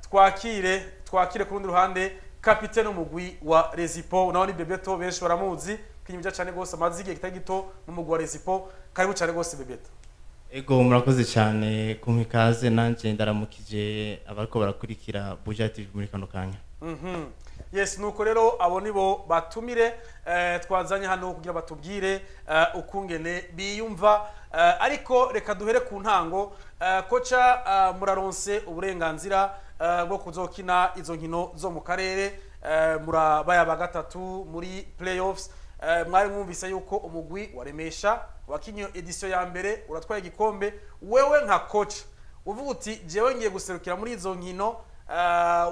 twakire ku rundi ruhande kapitene umugwi wa Rezipo naho ni Bebeto benshi baramuzi kinyimija cyane gose amazi igihe kitari gito mu mugwi wa Rezipo karibu cyane gose Bebeto. Ego murakoze cyane kumikaze nanje ndaramukije abariko barakurikira Buja TV muri kano kanya. Yes nuko rero abo nibo batumire twazanye hano kugira batubwire ukungene biyumva ariko reka duhere ku ntango koca muraronse uburenganzira bwo kuzokina izo nkino zo mu karere murabaya ba gatatu muri playoffs mwari mwumvise yuko umugwi waremesha wakinyo edition ya mbere uratwaye igikombe wewe nka coach uvuga uti jewe ngiye guserukira muri izo nkino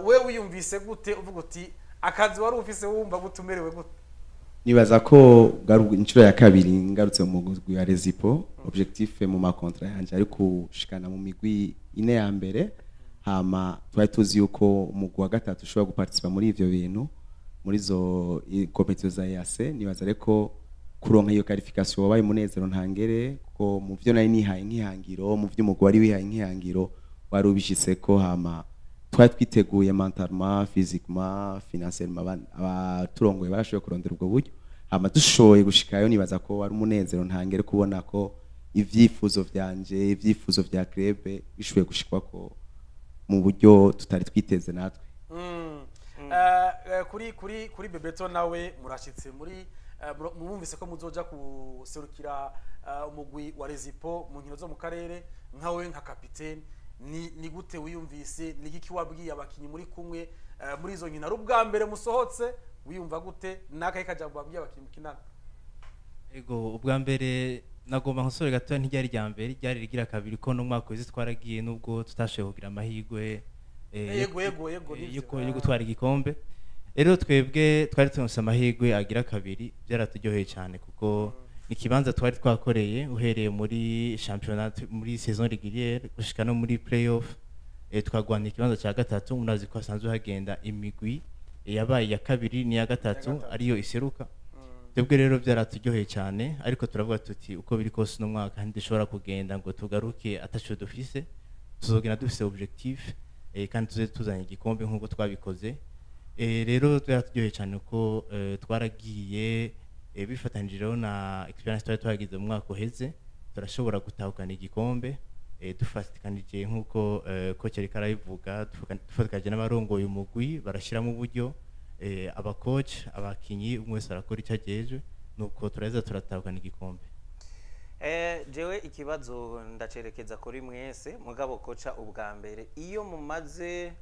wewe wiyumvise gute uvuga uti akazi wari ufise wumva gutumerewe gute? Nibaza ko inshuro ya kabiri ngarutse mu mugwi wa Rezipo objectif mu ma contrat yanje ari kushikana mu migwi ine ya mbere hama twari tuzi yuko umugwi wa gatatu ushobora guparticipa muri ivyo bintu muri zo competition za EAC. Nibaza reko kuronka iyo qualification wabaye munezero ntangere ko mu byo nari nihaye nkihangiro mu byo umugwi wari wihaye nkihangiro wari ubishitseko hama twari twiteguye mentalement physiquement financièrement abaturongoye barashoboye kurondera ubwo buryo hama dushoboye gushikayo. Nibaza ko wari umunezero ntangere kubona ko ivyifuzo vyanje ivyifuzo vya club bishoboye gushikwa ko mu buryo tutari twiteze natwe. Kuri Bebeto nawe murashitse muri mumvise ko muzoja kuserukira umugwi wa Rezipo mu nkino zo mu karere nkawe nka kapitene ni gute wiyumvise ni giki wabwiye abakinyi muri kumwe muri izo nkino ubwa mbere musohotse wiyumva gute nakaye kajambo babwiye abakinyi mukinana? Ego ubwa mbere nagomba nkosore gato ntijyari rya mbere ryari rigira kabiri ko no mwaka wese twaragiye nubwo tutashoboye kugira amahirwe yo gutwara igikombe. Rero twebwe twari turonse amahirwe agira kabiri byaraturyoheye cyane kuko ni kibanza twari twakoreye uhereye muri championnat muri saison régulière gushika no muri playoff twagwana ikibanza cya gatatu. Munazi ko asanzwe hagenda imigwi yabaye ya kabiri ni ya gatatu ariyo iseruka. Twebwe rero byaraturyoheye cyane ariko turavuga tuti uko biri kose no mwaka ndishobora kugenda ngo tugaruke atacho dufise tuzogena dufise objectif kandi tuze tuzanye igikombe nkuko twabikoze. Rero byaraturyoheye cyane ko twaragiye bifatanije na experience twari twagize mu mwaka uheze turashobora gutahukana igikombe dufatikanije nkuko coach ari karabivuga dufatikaje n'abarongoye umugwi barashiramo uburyo aba coach abakinyi umwe wese arakora icyo ageje nuko turaheza turatahukana igikombe. Jewe ikibazo ndacerekeza kuri mwese mugabo koca ubwa mbere iyo mumaze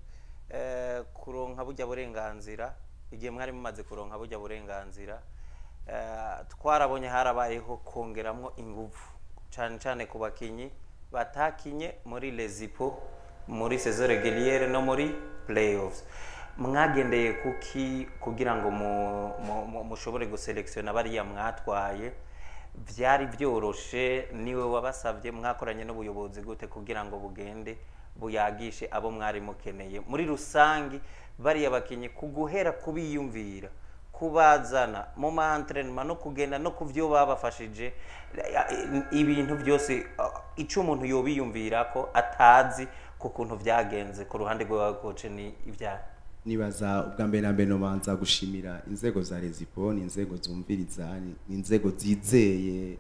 kuronka burya burenganzira igihe mwari mumaze kuronka burya burenganzira twarabonye harabayeho kongeramwo ingufu cyane cyane ku bakinyi batakinye muri Rezipo muri saison régulière no muri playoffs. Mwagendeye kuki kugira ngo mushobore guselektiona bariya mwatwaye? Vyari byoroshe niwe wabasavye mwakoranye n'ubuyobozi gute kugira ngo bugende buyagishe abo mwari mukeneye muri rusangi bariya bakinyi kuguhera kubiyumvira kubazana mu ma entraînement no kugenda no kuvyo babafashije ibintu byose ico umuntu yobiyumvira ko atazi ku kuntu vyagenze ku ruhande rwa coach ni ivya? Nibaza ubwa mbere na mbere no manza gushimira inzego za Rezipo ni inzego zumviriza ni inzego zizeye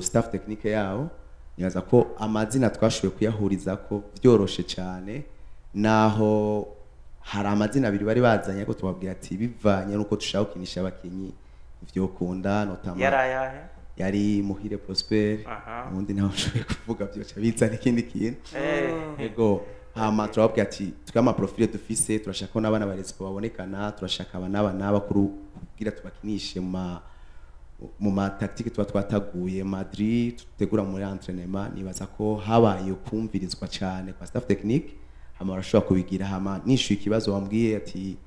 staff technique yao. Nibaza ko amazina twashoboye kuyahuriza ko byoroshe cyane naho hari amazina abiri bari bazanye ko tubabwira ati bivanye nuko dushaka kukinisha abakinyi ivyo kunda notama yari Muhire Prosper undi naho nshoboye kuvuga byo cyabizana ikindi kintu. Ego hama turababwira ati twama profile dufise turashaka ko n'abana ba Rezipo babonekana turashaka abana n'abakuru kugira tubakinishe mu ma tactique twataguye Madrid tutegura muri entraînement. Nibaza ko habaye kumvirizwa cyane kwa staff technique hama barashobora kubigira. Hama nishuye ikibazo wambwiye ati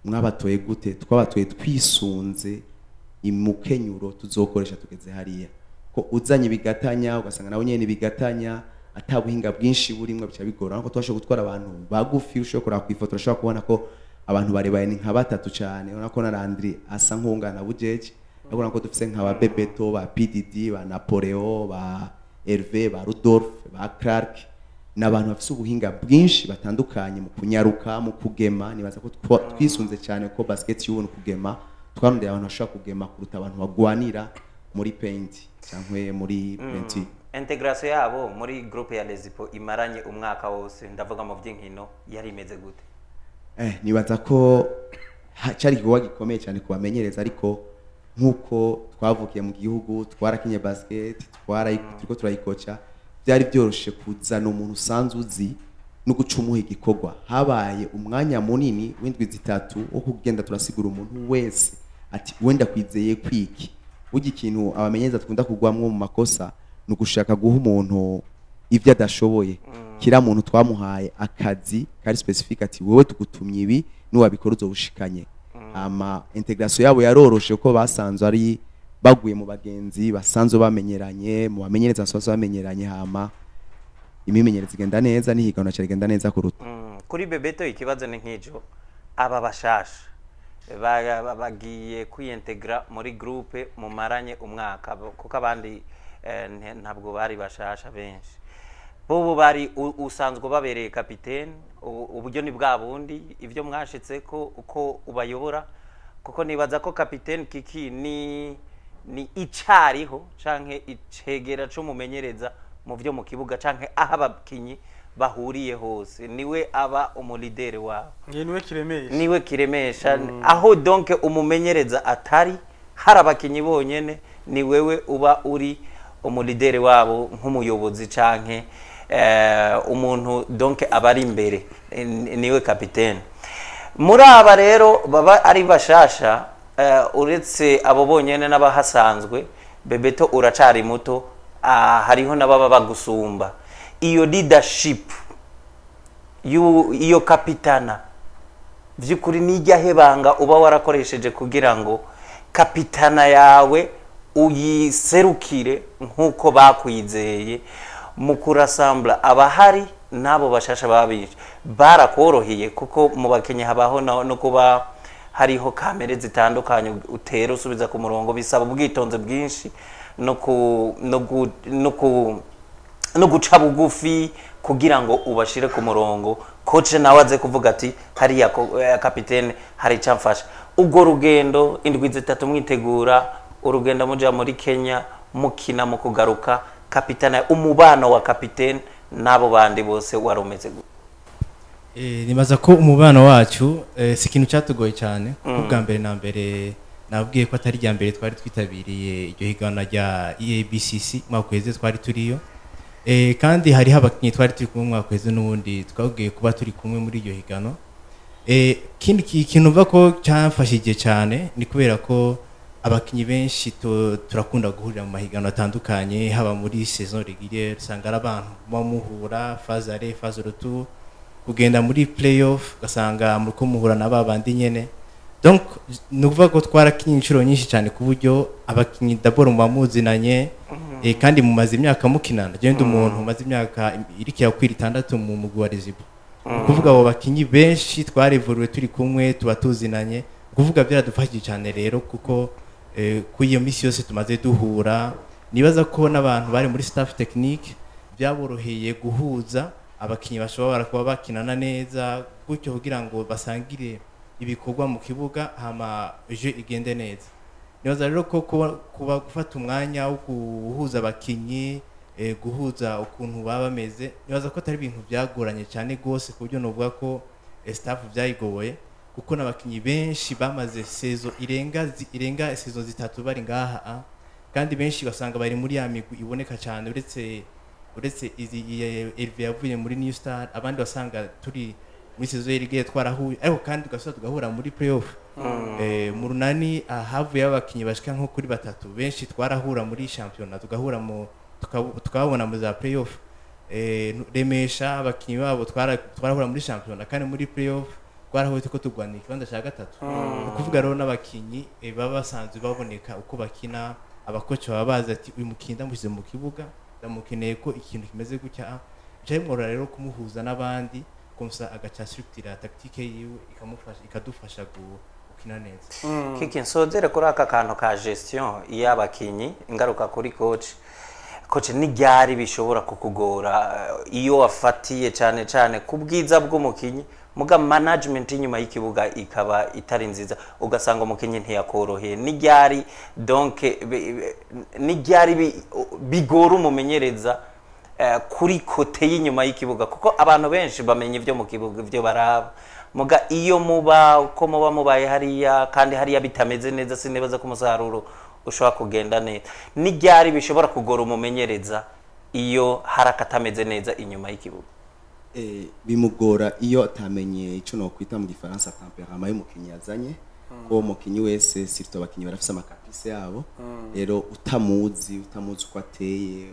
mwabatoye gute? Twabatoye twisunze imukenyuro tuzokoresha tugeze hariya ko uzanye bigatanya ugasanga nawe nyene bigatanya atabuhinga bwinshi burimwe bica bigora nko twashoboye gutwara abantu bagufi ushobora kwifotora ushobora kubona ko abantu barebaye ni nka batatu cyane urabona ko na Landry asa nkungana bujeje urabona ko dufise nka ba Bebeto ba PDD ba Napoleon ba Hervé ba Rudolphe ba Clark n'abantu bafite ubuhinga bwinshi batandukanye mu kunyaruka mu kugema nibaza ko twisunze cyane ko basket y'ubuntu kugema twarondeye abantu bashaka kugema kuruta abantu bagwanira muri paint cyangwa muri painting. Integration yabo muri groupe ya Lezipo imaranye umwaka wose ndavuga mu by'inkino yari imeze gute? Nibaza ko cyari igikorwa gikomeye cyane kubamenyereza ariko nkuko twavukiye mu gihugu twarakinye basket turiko turayikoca byari byoroshe kuzana umuntu usanzwe uzi no gucumuha igikorwa habaye umwanya munini w'indwi zitatu wo kugenda turasigura umuntu wese ati wenda kwizeye kwiki burya ikintu abamenyereza twunda kugwamwo mu makosa no gushaka guha umuntu ivyo adashoboye kira muntu twamuhaye akazi kari specific ati wewe tugutumye ibi niwabikora uzobushikanye ama integration yabo yaroroshe ko basanzwe ari baguye mu bagenzi basanzwe bamenyeranye mu bamenyereza basanzwe bamenyeranye hama imimenyereza igenda neza nihigana cyane igenda neza kuruta kuri Bebeto ikibazo ni nk'ijo aba bashasha bagiye kwintegra muri groupe mu maranye umwaka kuko abandi ntabwo bari bashasha benshi bo bari usanzwe babereye kapitene uburyo ni bwa bundi ivyo mwashitse ko uko ubayobora kuko nibaza ko kapitene Kiki ni icariho canke icegera cyo mumenyereza mu byo mu kibuga canke aho abakinyi bahuriye hose niwe aba umulidere wabo niwe kiremesha aho donc umumenyereza atari hari abakinyi bonyene ni wewe uba uri umulidere wabo nk'umuyobozi canke umuntu donc abari imbere niwe kapitene muri aba rero baba ari bashasha uretse abo bonyene n'abahasanzwe Bebeto uracari muto hariho nababa bagusumba iyo leadership iyo kapitana vyukuri nijya hebanga uba warakoresheje kugira ngo kapitana yawe uyiserukire nkuko bakwizeye mu kurasambla abahari nabo bashasha babije barakoroheye kuko mu Bakenya habaho no kuba hariho kamere zitandukanye utera usubiza ku murongo bisaba ubwitonze bwinshi no guca bugufi kugira ngo ubashire ku murongo coach nawe aze kuvuga ati hariya kapitene hari cyamfasha ubwo rugendo indwi zitatu mwitegura urugendo muja muri Kenya mukina mu kugaruka kapitana umubano wa kapitene nabo bandi bose warumeze nibaza ko umubano wacu si ikintu cyatugoye cyane ubwa mbere na mbere nabwiye ko atari rya mbere twari twitabiriye iryo higana rya EABCC mwakweze twari turiyo kandi hari abakinyi twari turi kumwe mwakweze n'ubundi twabwiye kuba turi kumwe muri iryo higano kindi kintu uva ko cyamfashije cyane ni kubera ko abakinyi benshi turakunda guhurira mu mahigano atandukanye haba muri saison régulière usanga ari abantu bamuhura phase aller phase retour kugenda muri playoff gasanga muri ko muhura na babandi nyene donc nuvuga ko twarakinye inshuro nyinshi cyane ku buryo abakinyi d'abord mubamuzinanye kandi mumaze imyaka mukinana je ndi umuntu mumaze imyaka irikira kwira 6 mu mugwi wa Lezipo kuvuga abo bakinyi benshi twarevuruwe turi kumwe tubatuzinanye kuvuga byaradufashije cyane rero kuko ku iyo misi yose tumaze duhura nibaza ko n'abantu bari muri staff technique byaboroheye guhuza abakinyi bashobora kuba bakinana neza gutyo kugira ngo basangire ibikorwa mu kibuga hama je igende neza nibaza rero ko kuba gufata umwanya wo guhuza abakinyi guhuza ukuntu baba bameze nibaza ko atari ibintu byagoranye cyane gose ku buryo novuga ko staff byayigoye kuko n'abakinyi benshi bamaze saison irenga saison zitatu bari ngaha kandi benshi basanga bari muri ya migwi iboneka cyane uretse izi Elve yavuye muri New Star abandi basanga turi muri saison irigiye twarahuye ariko kandi tugasubira tugahura muri playoff mu runani havuye abakinyi bashika nko kuri batatu benshi twarahura muri championnat tugahura mu tukabona mu za playoff remesha abakinyi babo twarahura muri championnat kandi muri playoff twarahuye tuko tugwanira ikibanza cya gatatu ukuvuga rero n'abakinyi baba basanzwe baboneka uko bakina abakoci baba bazi ati uyu mukinyi ndamushyize mu kibuga ndamukeneye ko ikintu kimeze gutya cyari mwora rero kumuhuza n'abandi kumsa agaca structure tactique yiwe ikamufasha ikadufasha gukina neza Kiki nsozere kuri aka kantu ka gestion y'abakinyi ingaruka kuri coach koce n'iryari bishobora kukugora iyo wafatiye cyane cyane ku bwiza bw'umukinyi muga management inyuma y'ikibuga ikaba itari nziza ugasanga umukinyi ntiyakoroheye n'iryari donc n'iryari bigora umumenyereza kuri kote y'inyuma y'ikibuga kuko abantu benshi bamenye ibyo mu kibuga ibyo baraba muga iyo muba ko muba mubaye hariya kandi hariya bitameze neza sinibaza ko umusaruro ushobora kugenda neza n'iryari bishobora kugora umumenyereza iyo harakatameze neza inyuma y'ikibuga bimugora iyo atamenye icyo no kwita mu gifaransa temperament y'umukinyi yazanye ko umukinyi wese sirto abakinyi barafise amakapise yabo rero utamuzi uko ateye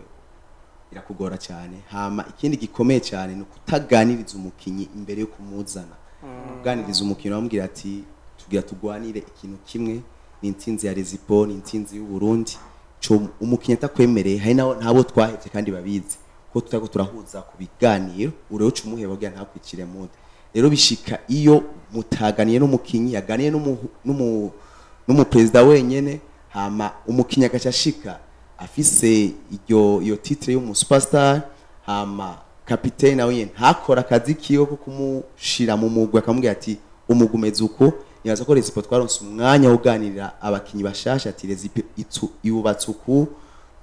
irakugora cyane hama ikindi gikomeye cyane ni kutaganiriza umukinyi imbere yo kumuzana kuganiriza umukinyi wamubwira ati tugira tugwanire ikintu kimwe ni intsinzi ya Rezipo ni intsinzi y'u Burundi cyo umukinyi atakwemereye hari nabo twahevye kandi babizi ko tutako turahuza ku biganiro urero cumuheba bwa ntakwicire mude rero bishika iyo mutaganiye n'umukinyi yaganiye n'umu president wenyene hama umukinyi agacashika afise iyo titre y'umu superstar hama capitaine nawe ntakora akazi kiyo ko kumushira mu mugwe akamubwira ati umugumeze uko yaza ko Rezipo twaronse umwanya wo kuganirira abakinyi bashasha ati Rezipo yubatse uku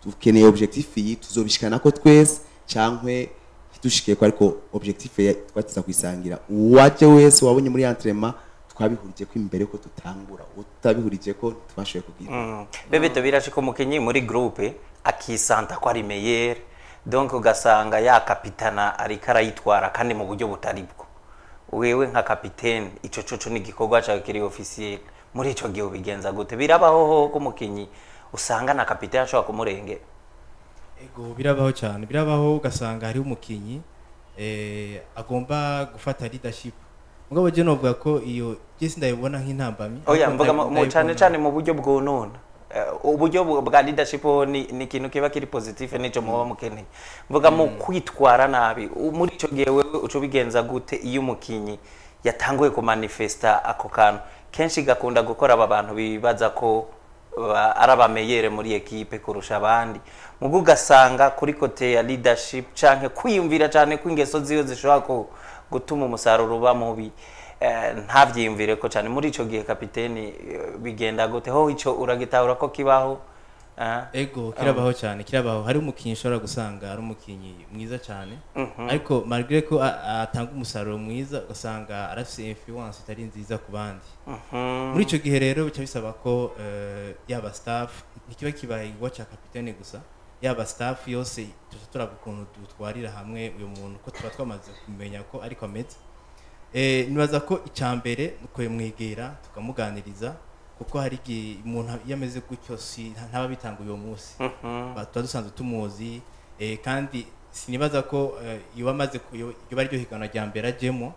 dukeneye objectif yi tuzobishikana ko twese cankwe dushike ko ariko objectif twatiza kwisangira uwaje wese wabonye muri entraînement twabihurije ko imbere ko tutangura utabihurije ko twashoye kugira bebe to birashika umukinyi muri groupe akisanta ko ari meilleur donc ugasanga ya kapitana ari karayitwara kandi mu buryo butari bwo wewe nka kapitaine ico coco ni gikorwa cyawe kiri officiel muri ico gihe ubigenza gute birabaho ko umukinyi usanga na kapitaine ashobora kumurengera ego birabaho cyane birabaho ugasanga hari umukinyi agomba gufata leadership mugabo je novuga ko iyo je sindayibona nk'intambamye oya mvuga mu cyane mu buryo bwonona uburyo bwa leadership ni ikintu kiba kiri positive nico muba mukeneye mvuga mu kwitwara nabi muri ico gihe wewe uco bigenza gute iyo umukinyi yatanguye ku manifesta ako kantu kenshi gakunda gukora aba bantu bibaza ko arabameyere muri equipe kurusha abandi mugo ugasanga kuri kote ya leadership canke kwiyumvira cyane ko ingeso ziyo zishobora gutuma umusaruro uba mubi ntavyiyumvire ko cyane muri ico gihe kapiteni bigenda gute ho ico uragitahura ko kibaho ego kirabaho cyane kirabaho hari umukinyi ushobora gusanga ari umukinyi mwiza cyane ariko malgré ko atanga umusaruro mwiza ugasanga arafise influence itari nziza ku bandi muri ico gihe rero bica bisaba ko yaba staff nikiba kibaye cya kapiteni gusa yaba staff yose turaba ukuntu dutwarira hamwe uyu muntu ko tuba twamaze kumenya ko ariko ameze nibaza ko icyambere nuko yemwegera tukamuganiriza kuko hari umuntu yameze gutyo si ntaba bitanga uyo munsi tuba dusanzwe tumuzi kandi sinibaza ko iyo bamaze iyo bari ryo higana rya mbere ajemo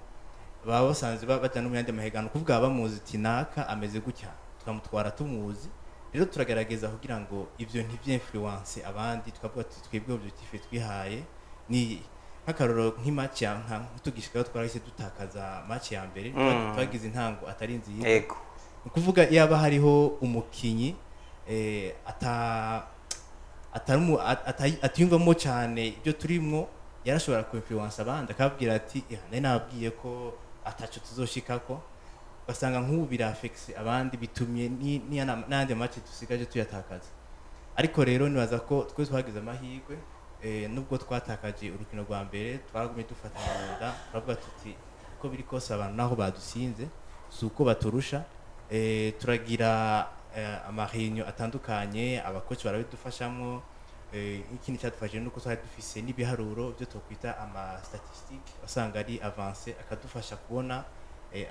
baba basanzwe bajya no mu yandi mahigano kuvuga bamuzi ati naka ameze gutya tukamutwara tumuzi rero turagerageza kugira ngo ivyo ntivye-influence abandi tukavuga ati twebwe objectif twihaye ni nk'akaroro nk'imatch ya ntugishikaho twarahise dutakaza match ya mbere twagize intango atari nziza yego kuvuga yaba hariho umukinyi atiyumvamo cyane ibyo turimwo yarashobora ku-influence abandi akabwira ati nari nababwiye ko ataco tuzoshikako basanga nk'ubu birafexe abandi bitumye n'andi match dusigaje tuyatakaza ariko rero nibaza ko twe twagize amahirwe nubwo twatakaje urukino rwa mbere twaragumye dufatanya turavuga tuti ko biri kose abantu naho badusinze suko baturusha turagira amahinyo atandukanye abakoci barabidufashamo ikindi cyadufashije nuko twari dufise n'ibiharuro byo tokwita ama statistique basanga ari avance akadufasha kubona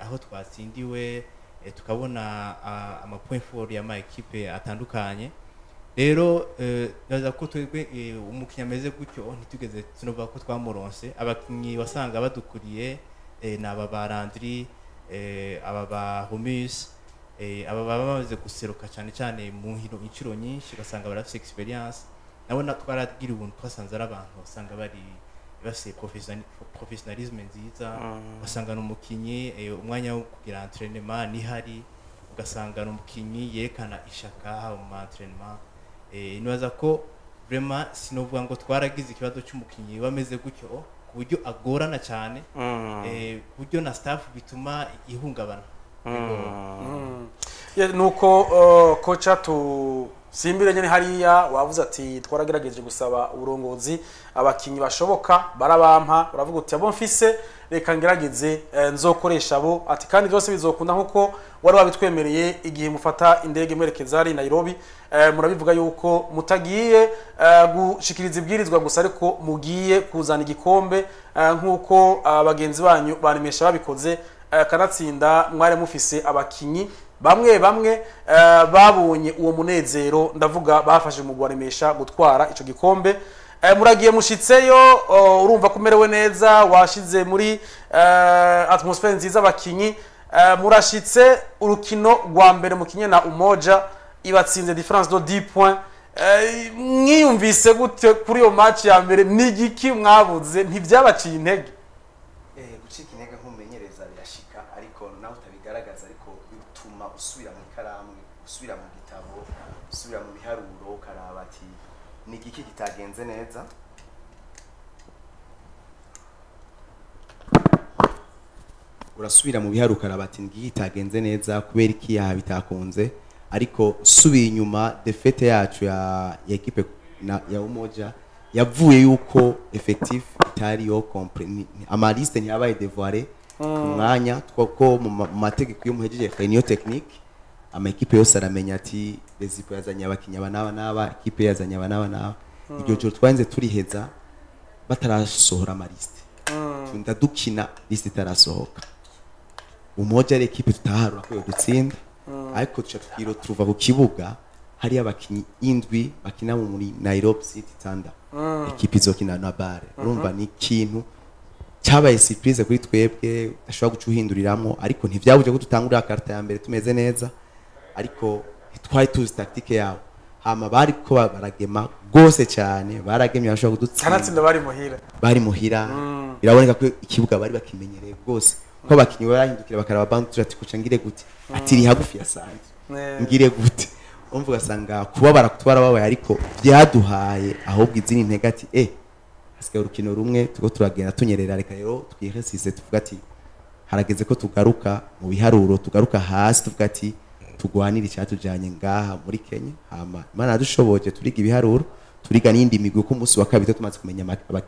aho twatsindiwe tukabona ama point fort ya ma equipe atandukanye rero naza ko twebwe umukinya ameze gutyo ntitugeze tunova ko twamuronse abakinyi wasanga badukuriye naba barandri aba ba Humus aba bamaze guseruka cyane mu nkino inciro nyinshi basanga barafise experience nabona twaragira ubuntu twasanze ari abantu basanga bari base professionnalisme nziza basanga n'umukinyi umwanya wo kugira entraînement ni hari ugasanga n'umukinyi yerekana ishaka mu entraînement nibaza ko vraiment sinovuga ngo twaragize ikibazo cy'umukinyi wameze gutyo ku buryo agorana cyane ku buryo na staff bituma ihungabana nuko kocha simbire nyene hariya wavuze ati twaragerageje gusaba uburongozi abakinyi bashoboka barabampa uravuga uti abo mfise reka ngerageze nzokoresha abo ati kandi byose bizokunda nkuko wari wabitwemereye igihe mufata indege mwerekeza ari Nairobi murabivuga yuko mutagiye gushikiriza ibwirizwa gusa ariko mugiye kuzana igikombe nkuko abagenzi banyu barimesha babikoze kanatsinda mware mufise abakinyi bamwe babonye uwo munezero ndavuga bafashe mu gwaremesha gutwara ico gikombe muragiye mushitseyo urumva kumerewe neza washize muri atmosphere nziza abakinyi murashitse urukino rwa mbere mukinye na Umoja ibatsinze difference de 10 points mwiyumvise gute kuri iyo match ya mbere nigiki mwabuze ntivyabaciye intege gucika intege nk'umumenyereza birashika ariko nawe utabigaragaza ariko bituma usubira mu ikaramu usubira mu gitabo usubira mu biharuro ukaraba ati nigiki kitagenze neza urasubira mu biharuro ukaraba ati nigiki kitagenze neza kubera iki yaha bitakunze ariko subiye inyuma defete yacu ya equipe ya Umoja yavuye yuko effectif itari yo comprendre amaliste ntiyabaye devoire kumwanya twako mu mategeko yo muhejeje réunion technique ama equipe yose aramenya ati Bezipo yazanye abakinya n'aba equipe yazanye n'aba iryo joro twanze turiheza batarasohora amaliste tunda dukina liste itarasohoka Umoja ari equipe tutaharura ko dutsinda ariko tucatwiro turuva ku kibuga hari abakinyi indwi bakina muri Nairobi City Thunder equipe izokina na bare urumva ni ikintu cyabaye surprise kuri twebwe ashobora gucuhinduriramwo ariko ntivyabuje ko tutangurira karta ya mbere tumeze neza ariko twari tuzi tactique yabo hama bari ko baragema gose cyane baragemye bashobora kudutsinda kanatsinda bari muhira biraboneka ko ikibuga bari bakimenyereye gose ko bakinyi barahindukira bakaraba bantu ati kuca ngire gute atiri hagufi ya sanje ngire gute umvuga sanga kuba barakutwara babaye ariko byaduhaye ahubwo izini ntega ati asike urukino rumwe tugo turagenda tunyerera reka rero twiresise tuvuga ati harageze ko tugaruka mu biharuro tugaruka hasi tuvuga ati tugwanira icyatujanye ngaha muri Kenya hama Imana dushoboje turiga ibiharuro turiga n'indi migwi ko umunsi wa kabiri tumaze kumenya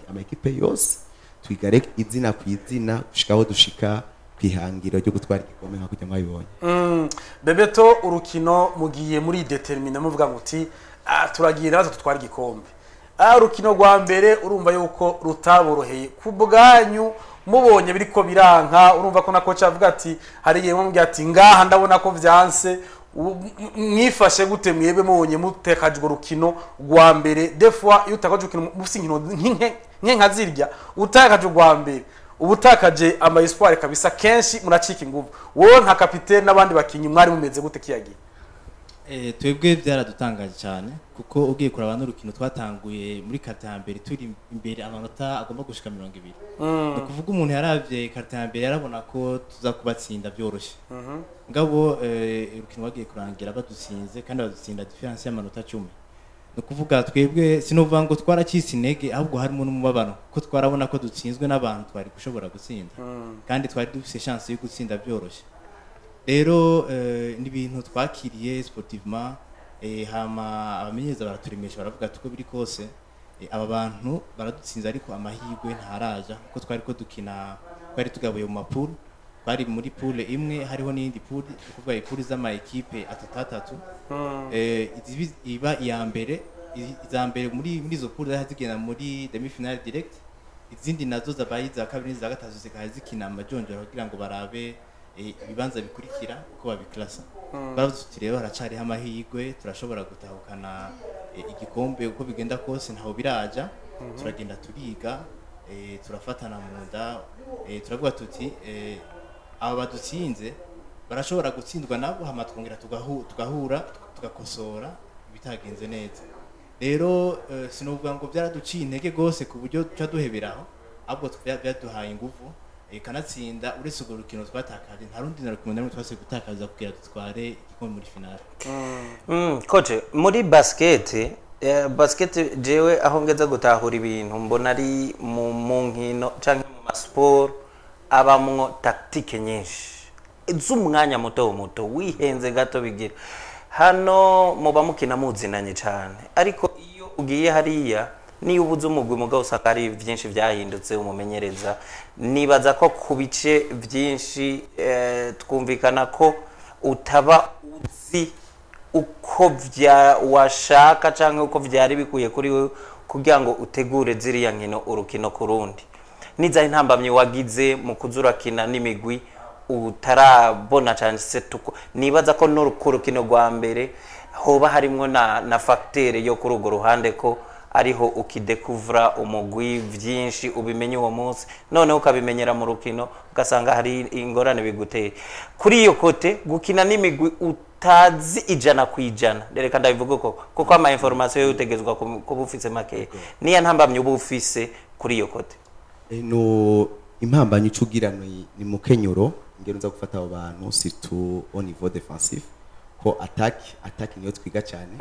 ama equipe yose twigare izina ku izina gushikaho dushika kwihangiro ryo gutwara igikombe nka kujya mwabibonye Bebeto urukino mugiye muri determine muvuga muti turagira nazo tutwara igikombe urukino rwa mbere urumva yuko rutaboroheye kubwanyu mubonye biriko biranka urumva ko na coach avuga ati hari igihe mumbye ati ngaha ndabona ko vyanse mwifashe gute mwebe mubonye mutekajwe urukino rwa mbere des fois iyo utakaje urukino mufite inkino nka zirya utakaje rwa mbere ubutakaje ama espoir kabisa kenshi muracika inguvu wowe nka capitaine n'abandi bakinyi mwari mumeze gute kiyagiye twebwe byaradutangaje cyane kuko ugiye kuraba n'urukino twatanguye muri karte ya mbere turi imbere amanota agomba gushika 200 kuvuga umuntu yaravye karte ya mbere yarabona ko tuza kubatsinda byoroshye ngabo urukino wagiye kurangira badutsinze kandi badutsinda difference y'amanota 10 no kuvuga twebwe sinovuga ngo twaracise intege ahubwo harimo n'umubabano ko twarabona ko dutsinzwe n'abantu twari gushobora gutsinda kandi twari dufite chance yo gutsinda byoroshye rero ni ibintu twakiriye sportivement hama abamenyereza baraturemesha baravuga tuko biri kose aba bantu baradutsinze ariko amahirwe ntaraja kuko twari ko dukina twari tugabuye mu mapuru bari muri pool imwe hariho n'indi pool kuvuga pool z'ama equipe atatu iba iya mbere iza mbere muri izo pool zigenda muri demi finale direct izindi nazo zabaye za kabiri za gatatu zikazikina amajonjoro kugira ngo barabe ibibanza bikurikira uko babiklasa baravuze rero haracari amahirwe turashobora gutahukana igikombe uko bigenda kose ntaho biraja turagenda turiga turafatana mu nda turavuga tuti aba badutsinze barashobora gutsindwa nabo hama twongera tugahura tugakosora bitagenze neza rero sinovuga ngo byaraduciye intege gose ku buryo tuca duheberaho ahubwo byaduhaye ingufu kanatsinda uretse urwo rukino twatakaje nta rundi narukino namwe twase gutakaza kugira dutware igikombe muri finale coach muri basket basket jewe aho ngeza gutahura ibintu mbona ari mu nkino canke mu masport abamwo tactique nyinshi z'umwanya muto wihenze gato bigira hano muba mukina muzinanye cyane ariko iyo ugiye hariya niyo ubuze umugwi mugabo usanga ari byinshi byahindutse umumenyereza nibaza ko ku bice byinshi twumvikana ko utaba uzi uko washaka cyangwa uko byari bikuye kuri we kugira ngo utegure ziriya nkino urukino ku rundi niza intambamye wagize mu kuzurakina n'imigwi utarabona cyane se tuko nibaza ko no rukino rwa mbere hoba harimo na facteur yo kuri urwo ruhande ko ariho ukidekuvura umugwi byinshi ubimenye uwo munsi noneho ukabimenyera mu rukino ugasanga hari ingorane biguteye kuri iyo kote gukina n'imigwi utazi ijana kwijana reka ndabivuga kuko ama information yo utegezwa ko bufise make niya ntambamye ubufise kuri iyo kote no impambanyo icugirano ni mukenyuro ngero nza gufata abo bantu surtout au niveau défensif ko attaque niyo twiga cyane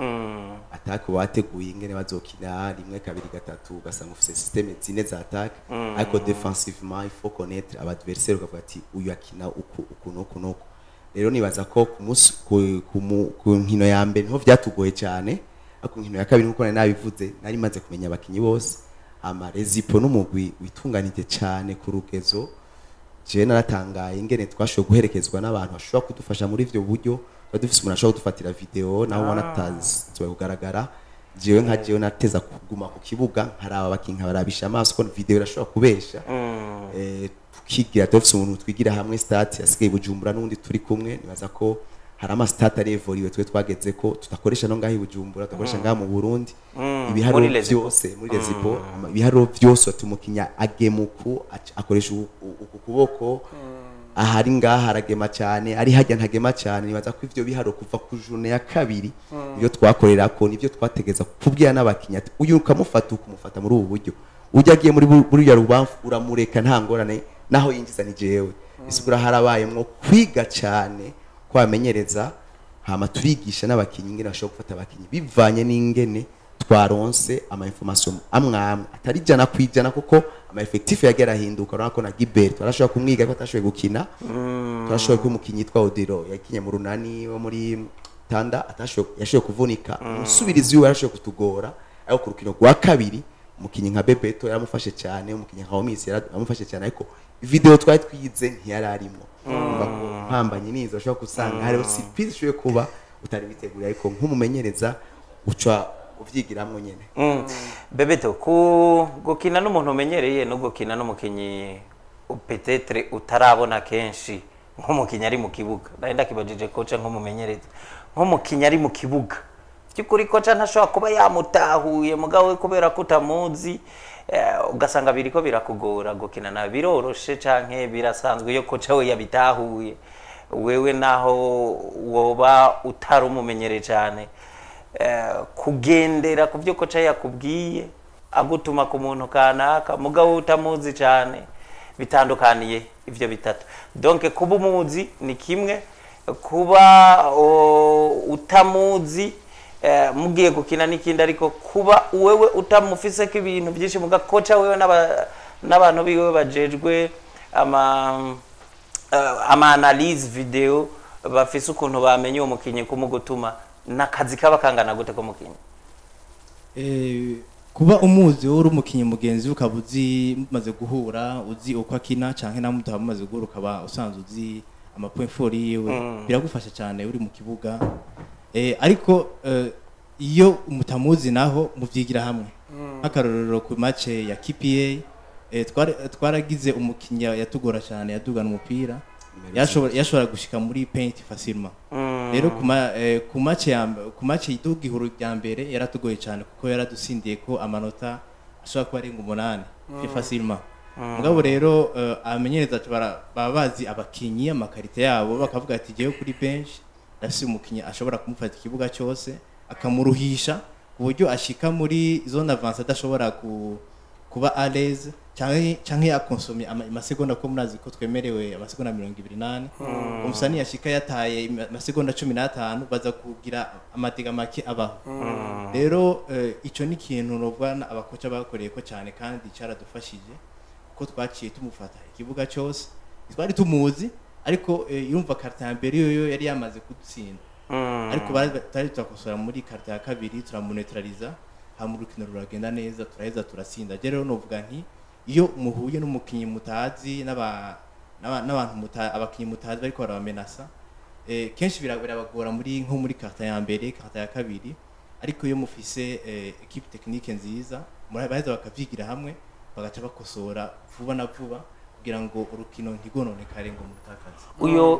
attaque wateguye ingene bazokina rimwe kabiri gatatu ugasanga ufise systeme zine za attaque ariko defensivement il faut connaître abadversaire ukavuga ati uyu akina uku rero nibaza ko ku nkino ya mbere niho vyatugoye cyane ariko nkino ya kabiri nkuko nabivuze nari maze kumenya abakinyi bose amarezipo n'umugwi witunganije cyane ku rugezo je naratangaye ingene twashoboye guherekezwa n'abantu bashobora kudufasha muri ivyo buryo dufise umuntu ashobora kudufatira video naho ubona tazi kugaragara jewe nka jewe nateza kuguma ku kibuga nkaraba abakinyi barabisha amaso ko video irashobora kubesha tukigira dufise umuntu twigira hamwe stat yasigaye Bujumbura n'undi turi kumwe nibaza ko hari ama stat ari evoriwe twe twageze ko tutakoresha no ngaho Bujumbura tukoresha ngaho mu Burundi ibiharuro byose muri rezipo ibiharuro byose tumukinya agemuku akoresha ukuboko ahari ngaha aragema cyane ari hajya ntagema cyane nibaza ko ivyo biharo kuva ku june ya kabiri ibyo twakorera ko nivyo twategeza kubwira n'abakinya uyu ukamufata ukumufata muri ubu buryo ujya agiye muri ya rubamfu uramureka nta ngorane naho yinjiza ni jewe isubura harabayemwo kwiga cyane kwamenyereza hama turigisha n'abakinyi ingene bashobora gufata abakinyi bivanye n'ingene twaronse ama information amwamwe atari jana kwijana kuko ama effectif yagera hinduka urako na Gilbert arashobora kumwiga ko atashoboye gukina turashoboye ko umukinyi yitwa Odiro yakinye mu runani wo muri Tanda yashoboye kuvunika usubirizi we arashoboye kutugora ayo ku rukino rwa kabiri umukinyi nka Bebeto yaramufashe cyane umukinyi nka Omisi yaramufashe cyane ariko video twari twize ntiyararimo mpambanye nizo ashobora kusanga hariho surprise shoye kuba utari bitegura ariko nk'umumenyereza uca uvyigiramwe nyene Bebeto gukina n'umuntu umenyereye no gukina n'umukinyi peut-être utarabona kenshi nk'umukinyi ari mu kibuga ndenda kibajije coach nk'umumenyereza nk'umukinyi ari mu kibuga cyukuri coach ntashobora kuba yamutahuye mugabo kubera kutamuzi ugasanga biriko birakugora gukina na biroroshe canke birasanzwe iyo coach we yabitahuye wewe naho woba utari umumenyere cyane kugendera ku byo coach yakubwiye agutuma ku muntu kanaka mugabo utamuzi cyane bitandukaniye ivyo bitatu donc kuba umuzi ni kimwe kuba utamuzi mugiye gukina n'ikindi ariko kuba wewe utamufise ko ibintu byinshi muga coach wewe n'abantu biwe bajejwe ama analyse video bafise ukuntu bamenye uwo mukinyi kumugutuma nakazi kaba kangana gute ko mukinyi kuba umuzi uri umukinyi mugenzi ukabuzi maze guhura uzi uko akina canke namutaha maze guhura ukaba usanzwe uzi ama point fort yiwe biragufasha cyane uri mu kibuga ariko iyo umutamuzi naho muvyigira hamwe akarorero ku match ya KPA twaragize umukinya yatugora cyane yadugana umupira yashobora gushika muri paint facilement rero ku match y'idugihuru rya mbere yaratugoye cyane kuko yaradusindiye ko amanota ashobora kuba arenga 8 facilement mugabo rero amenyereza baba bazi abakinyi amakarite yabo bakavuga ati jewe kuri bench dafise umukinyi ashobora kumufata ikibuga cyose akamuruhisha ku buryo ashika muri zone avance adashobora kuba à l'aise canke yakonsomye amasegonda ko murazi ko twemerewe amasegonda 28 umusani yashika yataye amasegonda 15 baza kugira amatega make abaho rero ico ni kintu nobwana abakoca bakoreye ko cyane kandi cyaradufashije ko twaciye tumufata ikibuga cyose twari tumuzi ariko yumva karta ya mbere yo yari yamaze kudutsinda ariko batari twakosora muri karta ya kabiri turamuneutraliza hamwe urukino ruragenda neza turaheza turasinda rero novuga nti iyo muhuye n'umukinyi mutazi n'abantu abakinyi mutazi bariko barabamenasa kenshi birabagora nko muri karta ya mbere karta ya kabiri ariko iyo mufise equipe technique nziza murabaheza bakavyigira hamwe bagaca bakosora vuba na vuba kugira ngo urukino ntigononekare ngo mutakaze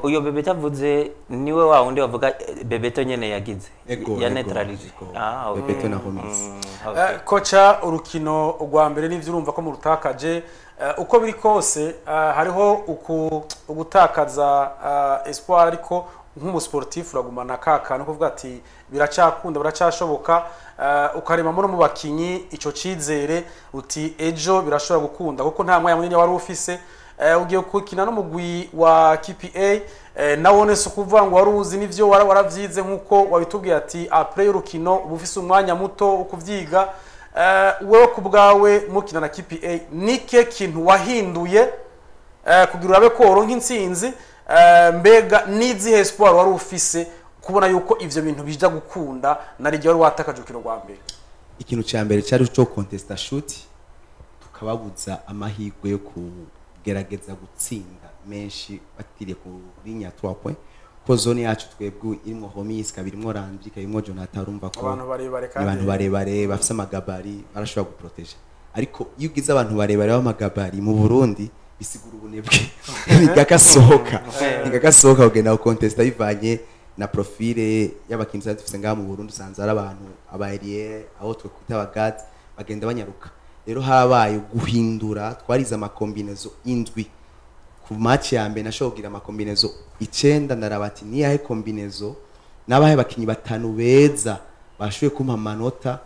uyo Bebeto avuze niwe wa wundi bavuga Bebeto nyene yagize ya neutralize Bebeto na Homies kocha urukino rwa mbere n'ivyo urumva ko mu rutakaje uko biri kose hariho ugutakaza espoir ariko nk'umusportif uragumana kakana kuvuga ati biracakunda biracashoboka ukarema no mu bakinyi ico cizere uti ejo birashobora gukunda kuko nta mwanya munini wari ufise ugiye kukina no mugwi wa KPA nawone se kuvuga ngo waruzi nivyo waravyize nkuko wabitubwiye ati après urukino ubufise umwanya muto ukuvyiga wewe kubwawe mukina na KPA nike kintu wahinduye kugira urabe ko oronka intsinzi mbega nizi espoir wari ufise kubona yuko ivyo bintu bija gukunda narije wari watakaje urukino rwa mbere ikintu cya mbere cyari cyo contesta shoot tukababuza amahirwe yo kugerageza gutsinda menshi batiriye kuri nya 3 points ko zone yacu twebwe irimo Homies kabirimo Randri kabirimo Jonathan urumva ko abantu barebare bafise amagabari barashobora guproteger ariko iyo ugize abantu barebare b'amagabari mu Burundi bisigura ubunebwe igakasohoka ugenda contesta bivanye na profile y'abakinyi dufise ngaha mu Burundi sanzara abantu abaerier aho twe kwita abagad bagenda banyaruka rero habaye guhindura twariza amakombinezo indwi ku match ya mbere nashogira amakombinezo 9 narabati ni yahe kombinezo nabahe bakinyi batanu beza bashuye kumpa amanota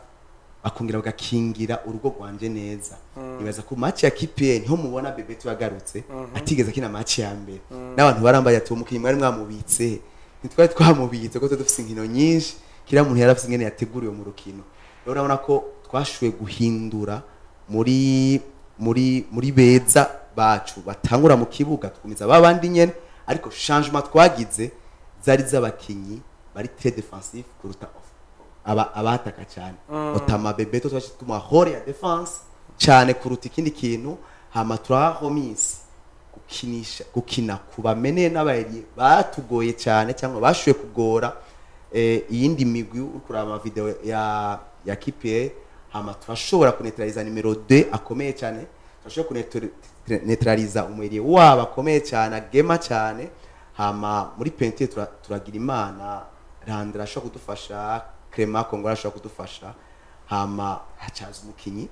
bakongera bagakingira urugo rwanje neza nibaza ku match ya KPN niho mubona Bebeto yagarutse atigeze kina match ya mbere n'abantu barambaye ati umukinyi mwari mwamubitse ntitwari twamubitse ko dufise inkino nyinshi kira muntu yarafise ingene yateguriwe mu rukino rero urabona ko twashuye guhindura muri beza bacu batangura mu kibuga tukumiza babandi nyene ariko changement twagize zari z'abakinyi bari très défensif kuruta abataka cyane otama Bebeto twaje tumahore ya defense cyane kuruta ikindi kintu hama Homies gukina kubameneye n'abayeri batugoye cyane cyangwa bashuye kugora iyindi migwi ukuraba video ya KPA hama turashobora kuneutraliza numero 2 akomeye cyane turashobora kuneutraliza umweriye waba akomeye cyane agema cyane hama muri pente turagira imana Randra ashobora kudufasha Clement Kongora ashobora kudufasha hama hacaza umukinyi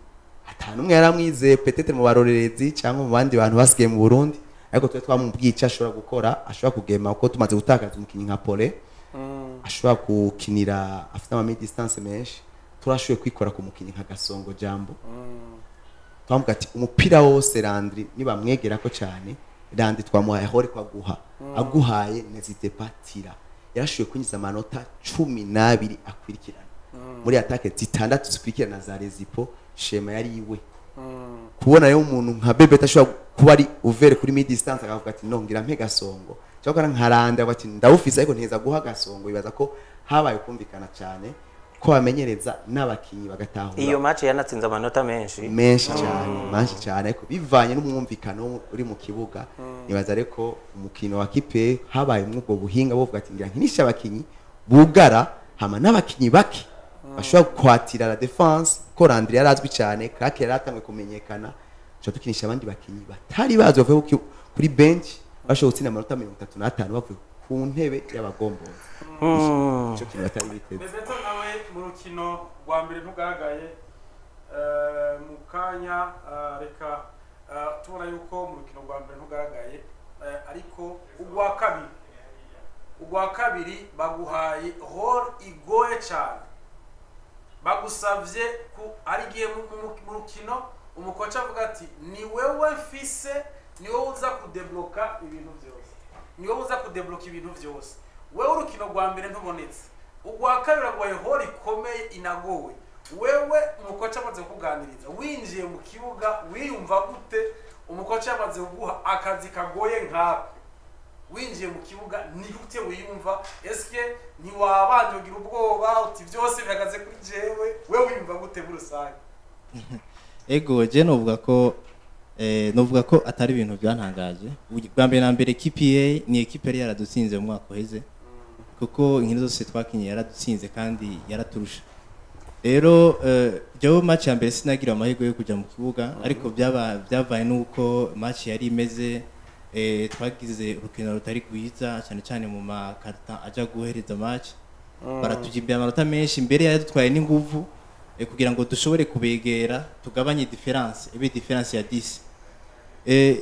atanu umwe yaramwize peut-être mu barorerezi cyangwa mu bandi bantu basigaye mu Burundi ariko twe twamubwica ashobora gukora ashobora kugema uko tumaze gutakaza umukinyi nka Pole ashobora gukinira afite ama mid distance menshi turashoboye kwikora ku mukinyi nka Gasongo Jambo twamuga ati umupira wose Randri niba mwegera ko cyane Randri twamuhaye hore kwaguha aguhaye n'ezite patira yarashoboye kunyiza amanota 12 akwirikirana muri attaque 6 zikwirikirana za Rezipo shema yari iwe kubona rero umuntu nka Bebeto ashobora kuba ari uvere kuri mid distance akavuga ati nongira mpe Gasongo cyangwa nkaranda ati ndawufise ariko nteza guha Gasongo bibaza ko habaye kumvikana cyane ko bamenyereza n'abakinyi bagatahura iyo match yanatsinze amanota menshi cyane ariko bivanye n'umwumvikano uri mu kibuga nibaza ariko umukino wa KPA habaye umwugo buhinga bovuga ati ngira nkinisha abakinyi bugara hama n'abakinyi baki bashobora kwatira la defense ko Randri yarazwi cyane Krake yaratamwe kumenyekana cyo tukinisha abandi bakinyi batari bazi bavuye kuri bench bashobora gutsinda amanota 35 bavuye ku ntebe y'abagombo cyo kintu batari biteze Bebeto nawe mu rukino rwa mbere ntugaragaye mu kanya reka tubona yuko mu rukino rwa mbere ntugaragaye ariko ugwa kabiri baguhaye hall igoye cyane bagusavye ku ari giye mu rukino umukoca avuga ati ni wewe mfise ni wowe uza kudebloka ibintu byose ni wowe uza kudebloka ibintu byose wewe urukino rwa mbere ntubonetse urwa kabiri rwawe ho rikomeye inagowe wewe umukoca amaze kuganiriza winjiye mu kibuga wiyumva gute umukoca amaze kuguha akazi kagoye nkako winjiye mu kibuga ni gute wiyumva eske ntiwabanje ugira ubwoba uti byose bihagaze kuri jewe wewe wiyumva gute muri rusange ego je novuga ko atari ibintu byantangaje bwa mbere na mbere KPA ni equipe yari yaradutsinze mu mwaka uheze kuko inkino zose twakinye yaradutsinze kandi yaraturusha rero jewe match ya mbere sinagira amahirwe yo kujya mu kibuga ariko byabaye nuko match yari imeze twagize urukino rutari rwiza cyane cyane mu makarita aja guhereza match baratujibya amanota menshi mbere yadutwaye n'inguvu kugira ngo dushobore kubegera tugabanye difference difference ya 10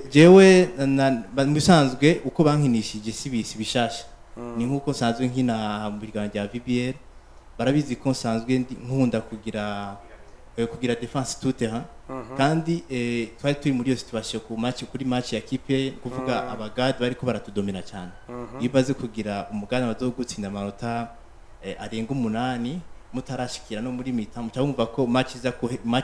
jewe musanzwe uko bankinishije sibisi bishasha ni nkuko nsanzwe nkina mu birwanya rya VBL barabizi ko nsanzwe nkunda kugira defense tout terrain kandi twari turi muri iyo situation kuri match ya kipe kuvuga abagade bariko baratudomina cyane ibaze kugira umugana bazogutsinda amanota arenga 8 mutarashikira no muri mita mucyumva ko match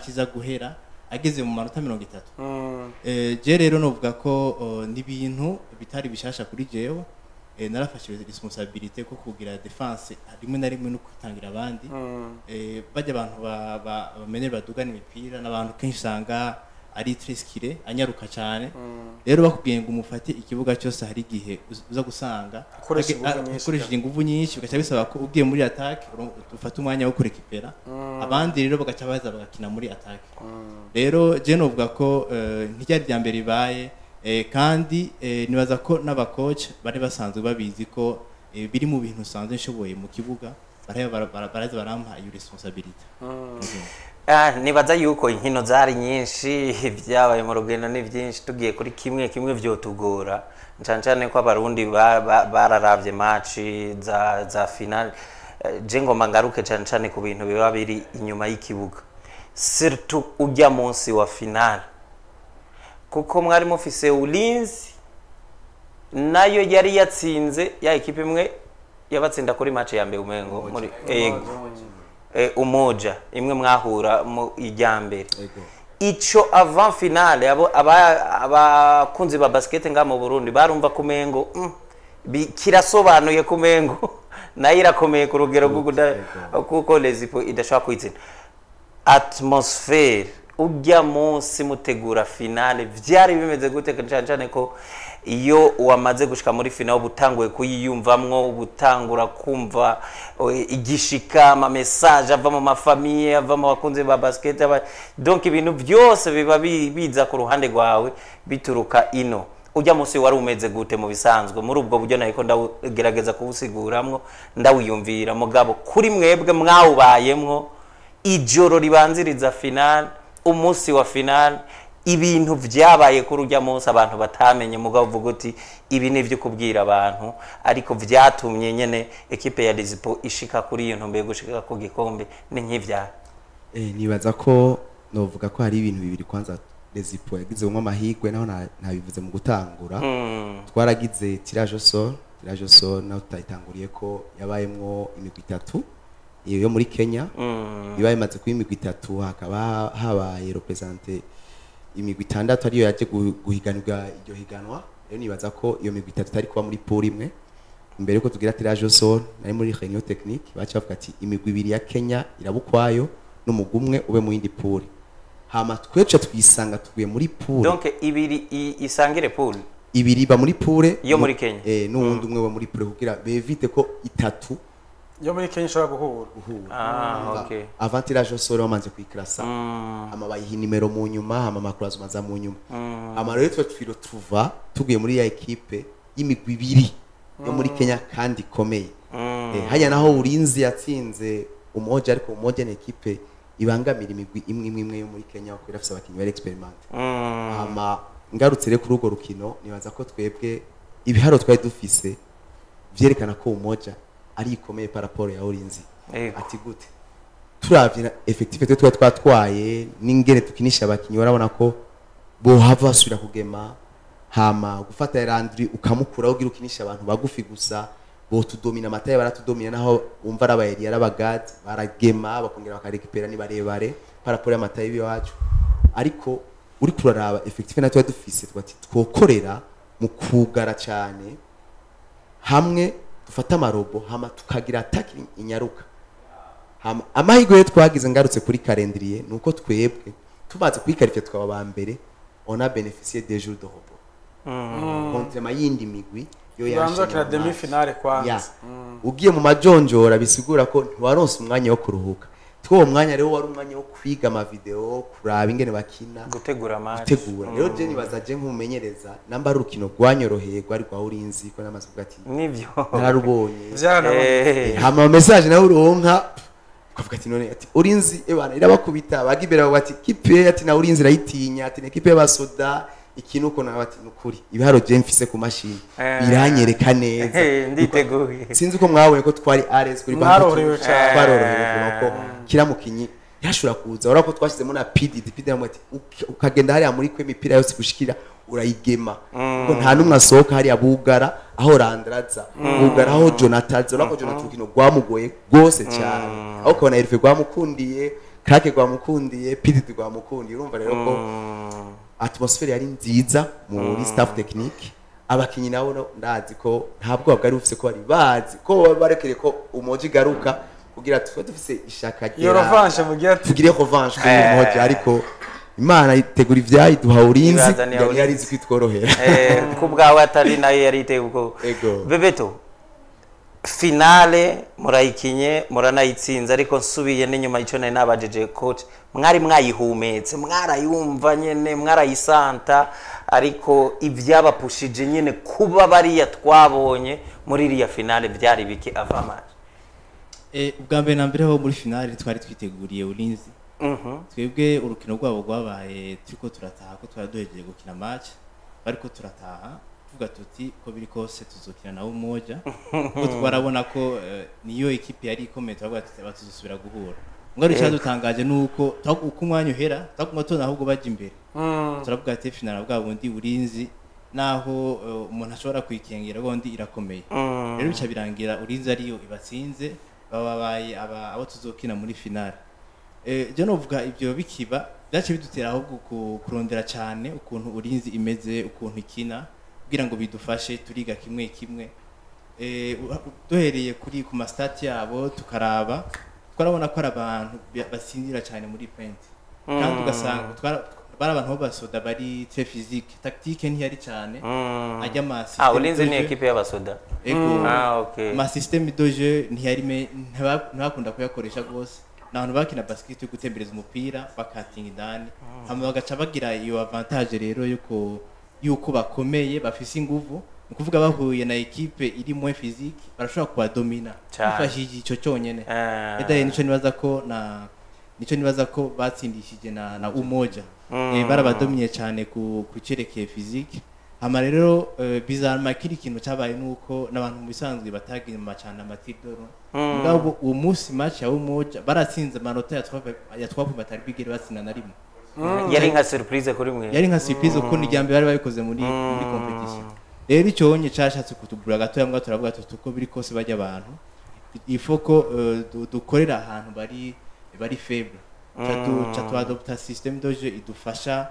iza guhera ageze mu manota 30 je rero novuga ko ni ibintu bitari bishasha kuri jewe narafashe responsibility ko kugira defense rimwe na rimwe no kutangira abandi bajya abantu bamenye badugana imipira n'abantu kenshi sanga ari triskire anyaruka cyane rero bakubwiye ngo umufate ikibuga cyose hari gihe uza gusanga ukoresheje ingufu nyinshi ugacha bisaba ko ugiye muri attack ufata umwanya wo kurekipera abandi rero bagacha baza bagakina muri attack rero je novuga ko ntijyari rya mbere ibaye kandi nibaza ko n'abacoach bari basanzwe babizi ko biri mu bintu sanzwe nshoboye mu kibuga baraza barampa iyo responsibility nibaza yuko inkino zari nyinshi byabaye mu rugendo ni byinshi tugiye kuri kimwe vyotugora ncane ko abarundi bararavye match za final je ngoma ngaruke cyane ku bintu biba biri inyuma y'ikibuga surtout ujya munsi wa final kuko mwari mufise ulinzi nayo yari yatsinze ya ekipe imwe yabatsinda kuri match ya mbere umengo muri umoja imwe mwahura mu ijyambere ico avant finale abakunzi ba basket nga mu Burundi barumva kumengo kirasobanuye kumengo nayo irakomeye ku rugero kuko lezipo idashaka kwitsinda atmosphere ujya munsi mutegura finale vyari bimeze gute cyane ko iyo wamaze gushika muri finale butanguye kuyiyumvamwo butangura kumva igishika ama message ava mu mafamiye ava mu bakunzi ba basket donc ibintu byose biba biza ku ruhande rwawe bituruka ino ujya munsi wari umeze gute mu bisanzwe muri ubwo buryo nahiko ndagerageza kubusiguramwo ndawiyumvira mugabo kuri mwebwe mwawubayemwo ijoro ribanziriza finale umunsi wa final ibintu vyabaye kuri ujya munsi abantu batamenye mugabo uvuga uti ibi nivyo kubwira abantu ariko vyatumye nyene ekipe ya Lezipo ishika kuri iyo ntombe gushika ku gikombe ni nk'ivya nibaza ko novuga ko hari ibintu bibiri kwanza Lezipo yagize umwe amahigwe naho ntabivuze mu gutangura twaragize tirage au sort naho tutayitanguriye ko yabayemwo imigwi 3 iyo muri Kenya ibaye maze ku imigwi 3 hakaba habaye representer imigwi 6 ariyo yaje guhiganirwa iryo higanwa rero nibaza ko iyo migwi 3 tari kuba muri pool imwe mbere yuko tugira tirage au sort nari muri réunion technique bacavuga ati imigwi 2 ya Kenya irabukwayo n'umugumwe ube mu yindi pool hama tweca twisanga tuguye muri pool donc ibiri isangire pool ibiri ba muri pool yo muri Kenya n'uwundi umwe wa muri pool kugira bevite ko 3 yo muri Kenya ishobora guhura okay avant tirage au sort bamanze kwikrasa ama bayiha nimero mu nyuma ama makurazo maza mu nyuma ama rero twiro tuva tugiye muri ya equipe y'imigwi 2 yo muri Kenya kandi komeye hanya naho urinzi yatsinze umoja ariko umoja ni equipe ibangamira imigwi imwe yo muri Kenya ko irafise abakinyi bari experiment ama ngarutse rero kuri urwo rukino nibaza ko twebwe ibiharo twari dufise vyerekana ko umoja ari ikomeye par rapport ya urinzi ati gute turavye effective twe twatwaye n'ingene tukinisha abakinyi urabona ko bohava basubira kugema hama gufata Landry ukamukura ugira ukinisha abantu bagufi gusa bo tudomina amataye baratudomina naho umva arabayeri yarabagati baragema bakongera bakarekipera ni barebare parapora amataye biwacu ariko uri kuraraba effective natwe dufise twati twokorera mu kugara cyane hamwe dufata amarobo hama tukagira attack inyaruka hama amahigo ye twagize ngarutse kuri calendrier nuko twebwe tumaze kwikarifya twaba ba mbere on a bénéficié des jours de repos contre mayindi migwi yo yanza kira demi finale kwanza ugiye mu majonjora bisigura ko ntiwaronse umwanya wo kuruhuka two mwanya rero wari umwanya wo kwiga ama video kuraba ingene bakina gutegura match rero je nibaza je nk'umumenyereza namba rukino rwanyoroheye rwari rwa urinzi ko n'amasuka ati nivyo nararubonye hama message nawe uronka ukavuga ati none ati urinzi ebana irabakubita bagibera bati kipe ati na urinzi rayitinya ati ne kipe y'abasoda ikinuko na bati nukuri ibiharo je mfise ku mashini biranyereka neza nditeguye sinzi ko mwabonye ko twari ares kuri Mwarorohewe cyane. twarorohewe kuko kiramukinyi yashura kuza urako twashizemo na PD namwe ati ukagenda hari muri kwe imipira yose gushikira urayigema kuko nta numwe asohoka hari abugara aho Randraza bugara aho Jonathan urako Jonathan ukino rwamugoye gose cyane aho kona Herve rwamukundiye Krake rwamukundiye PD rwamukundiye urumva rero ko atmosphere yari nziza muri staff technique abakinyi nabo ndazi ko ntabwo bwari bufise ko bari bazi ko barekere ko umoji garuka kugira tufite dufise ishaka iyo revanche mugiye tugire revanche kuri umoji ariko Imana itegura ivyayi duha urinzi yari izi kwitworohera kubwawe atari nayo yari iteye ubwo Bebeto finale murayikinye muranayitsinze ariko nsubiye n'inyuma ico nari nabajeje coach mwari mwayihumetse mwarayumva nyene mwarayisanta ariko ivyabapushije nyene kuba bariya twabonye muri iriya finale vyari biki avamage ubwa mbere na mbere ho muri finale twari twiteguriye urinzi twebwe urukino rwabo rwabaye turiko turataha ko twaraduhejeje gukina match bariko turataha tuvuga tuti ko biri kose tuzokina na umoja ko twarabona ko niyo equipe yari ikomeye twavuga tuti batuzosubira guhura ngari cyadutangaje nuko uko umwanya uhera taguma tona ahubwo baje imbere turavuga ati finale bwa bundi urinzi naho umuntu ashobora kwikengera gondi irakomeye rero bica birangira urinzi ariyo ibatsinze bababaye abo tuzokina muri finale je novuga ibyo bikiba byace bidutera ahubwo kurondera cyane ukuntu urinzi imeze ukuntu ikina kugira ngo bidufashe turiga kimwe kimwe duhereye kuri ku mastati yabo tukaraba twarabona ko ari abantu basindira cyane muri paint kandi ugasanga bari abantu basoda bari très physique tactique ntiyari cyane ajya masi urinzi ni equipe y'abasoda okay ma système de jeu ntiyari ntabakunda kuyakoresha gose nabantu bakina basket gutembereza umupira bakatinga indani hama bagaca bagira iyo avantage rero yuko bakomeye bafise inguvu ukuvuga bahuye na equipe iri moins physique barashobora kubadomina bafashije ico cyonyene edaye nico nibaza ko batsindishije na umoja barabadomiye cyane ku cerekeye physique hama rero bizarma kiri kintu cyabaye nuko nabantu mu bisanzwe batagiye mu macana amatidoro ngabo uwo munsi match ya umoja baratsinze amanota ya twapu batari bigere batsinda na rimwe yari nka surprise kuri mwe yari nka surprise uko nijyambe bari babikoze muri competition rero icyo onye cyashatse kutubura gato yambwa turavuga tuko biri kose bajya abantu ifoko dukorera ahantu bari faible cyatu adopta system doje idufasha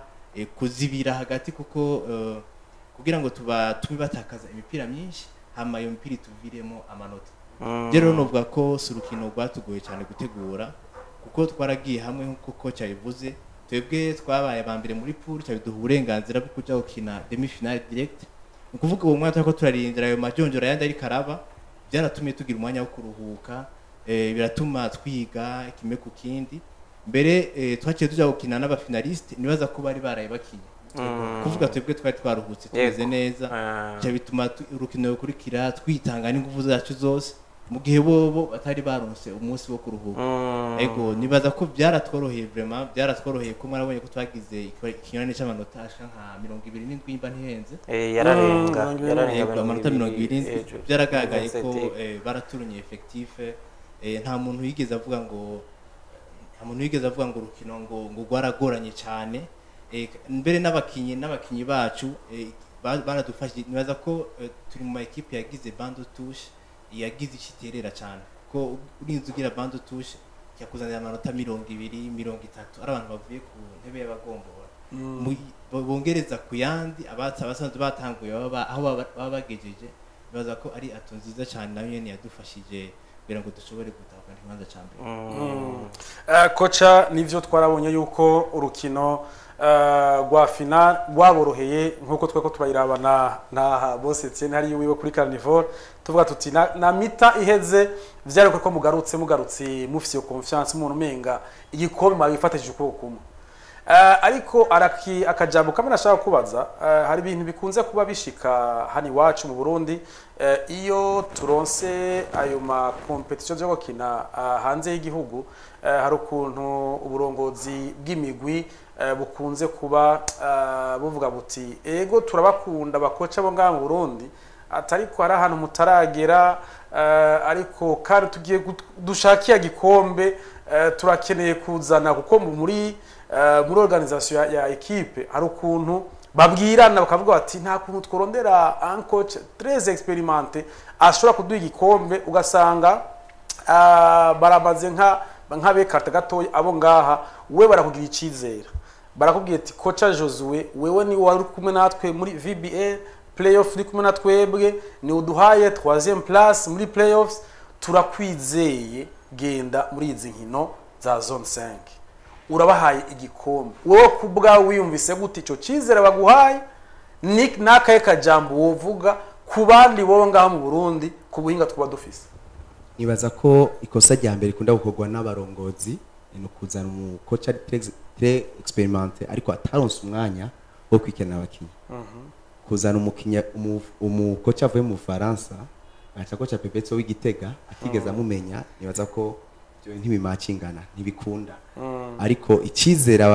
kuzibira hagati kuko kugira ngo tubibatakaza imipira myinshi hama yo mipira tuviremo amanota rero novuga ko surukino rwatugoye cyane gutegura kuko twaragiye hamwe nkuko coach yabivuze twebwe twabaye abambere muri pool cyabiduha uburenganzira bwo kujya gukina demi finale direct ukuvuga uwo mwaka ko turarindira ayo majonjora yandi ari karaba byaratumye tugira umwanya wo kuruhuka biratuma twiga kimwe ku kindi mbere twaciye tujya gukina n'abafinaliste nibaza ko bari baraye bakinye kuvuga twebwe twari twaruhutse tumeze neza cyo bituma urukino rukurikira twitanga n'ingufu zacu zose mu gihe bobo batari baronse umunsi wo kuruhuka ego nibaza ko byaratworoheye vraiment byaratworoheye ko marabonye ko twagize ikinyane cy'amanota ashaka nka 27 imba ntihenze yararenga amanota 27 byaragagaye ko baraturunye effectif nta muntu yigeze avuga ngo nta muntu wigeze avuga ngo urukino ngo rwaragoranye cyane mbere n'abakinyi bacu baradufashije nibaza ko turi mu equipe yagize bando touche yagize ikiterera cyane ko urinze ugira bando touche yakuzanira amanota 20 30 ari abantu bavuye ku ntebe y'abagombora bongereza ku yandi abasanzwe batanguye aho baba bagejeje bibaza ko ari ato nziza cyane nayo nyene yadufashije kugira ngo dushobore gutahukana ikibanza ca mbere. Kocha nivyo twarabonye yuko urukino rwa final rwaboroheye nkuko tweko turayirabana na bose Etienne hari wiwe kuri Carnival tuvuga tuti na mita iheze vyari ko mugarutse mufise confiance umuntu menga igikombe mabifatishije uko kumwe ariko akajambo kamwe nashaka kubaza hari ibintu bikunze kuba bishika hani wacu mu Burundi iyo turonse ayo ma competition yo gukina hanze y'igihugu hari ukuntu uburongozi bw'imigwi bukunze kuba buvuga buti ego turabakunda bakoca bo ngaha mu Burundi atariko hari ahantu mutaragera ariko kandi tugiye dushakiye gikombe turakeneye kuzana kuko muri organisation ya equipe hari ukuntu babwirana bakavuga bati nta kuntu tworondera un coach très expérimenté ashobora kuduha igikombe ugasanga baramaze nka bekarte gatoya abo ngaha we barakugira icizera barakubwiye ati kocha Josue wewe ni wari kumwe natwe muri VBA playoff ni kumwe natwebwe ni uduhaye 3e place muri playoffs turakwizeye genda muri izi nkino za zone 5 urabahaye igikombe wowe kubwa wiyumvise gute ico cizere baguhaye nakaye kajambo wovuga kubandi bo ngaha mu Burundi kubuhinga twaba dufise. Nibaza ko ikosa rya mbere kunda gukorwa n'abarongozi no kuzana umukocha très expérimenté ariko ataronse umwanya wo kwikena abakinyi kuzana umukocha avuye mu Faransa acha kocha Pepetso w'Igitega atigeza mumenya nibaza ko byo ntibimacingana ntibikunda ariko ikizera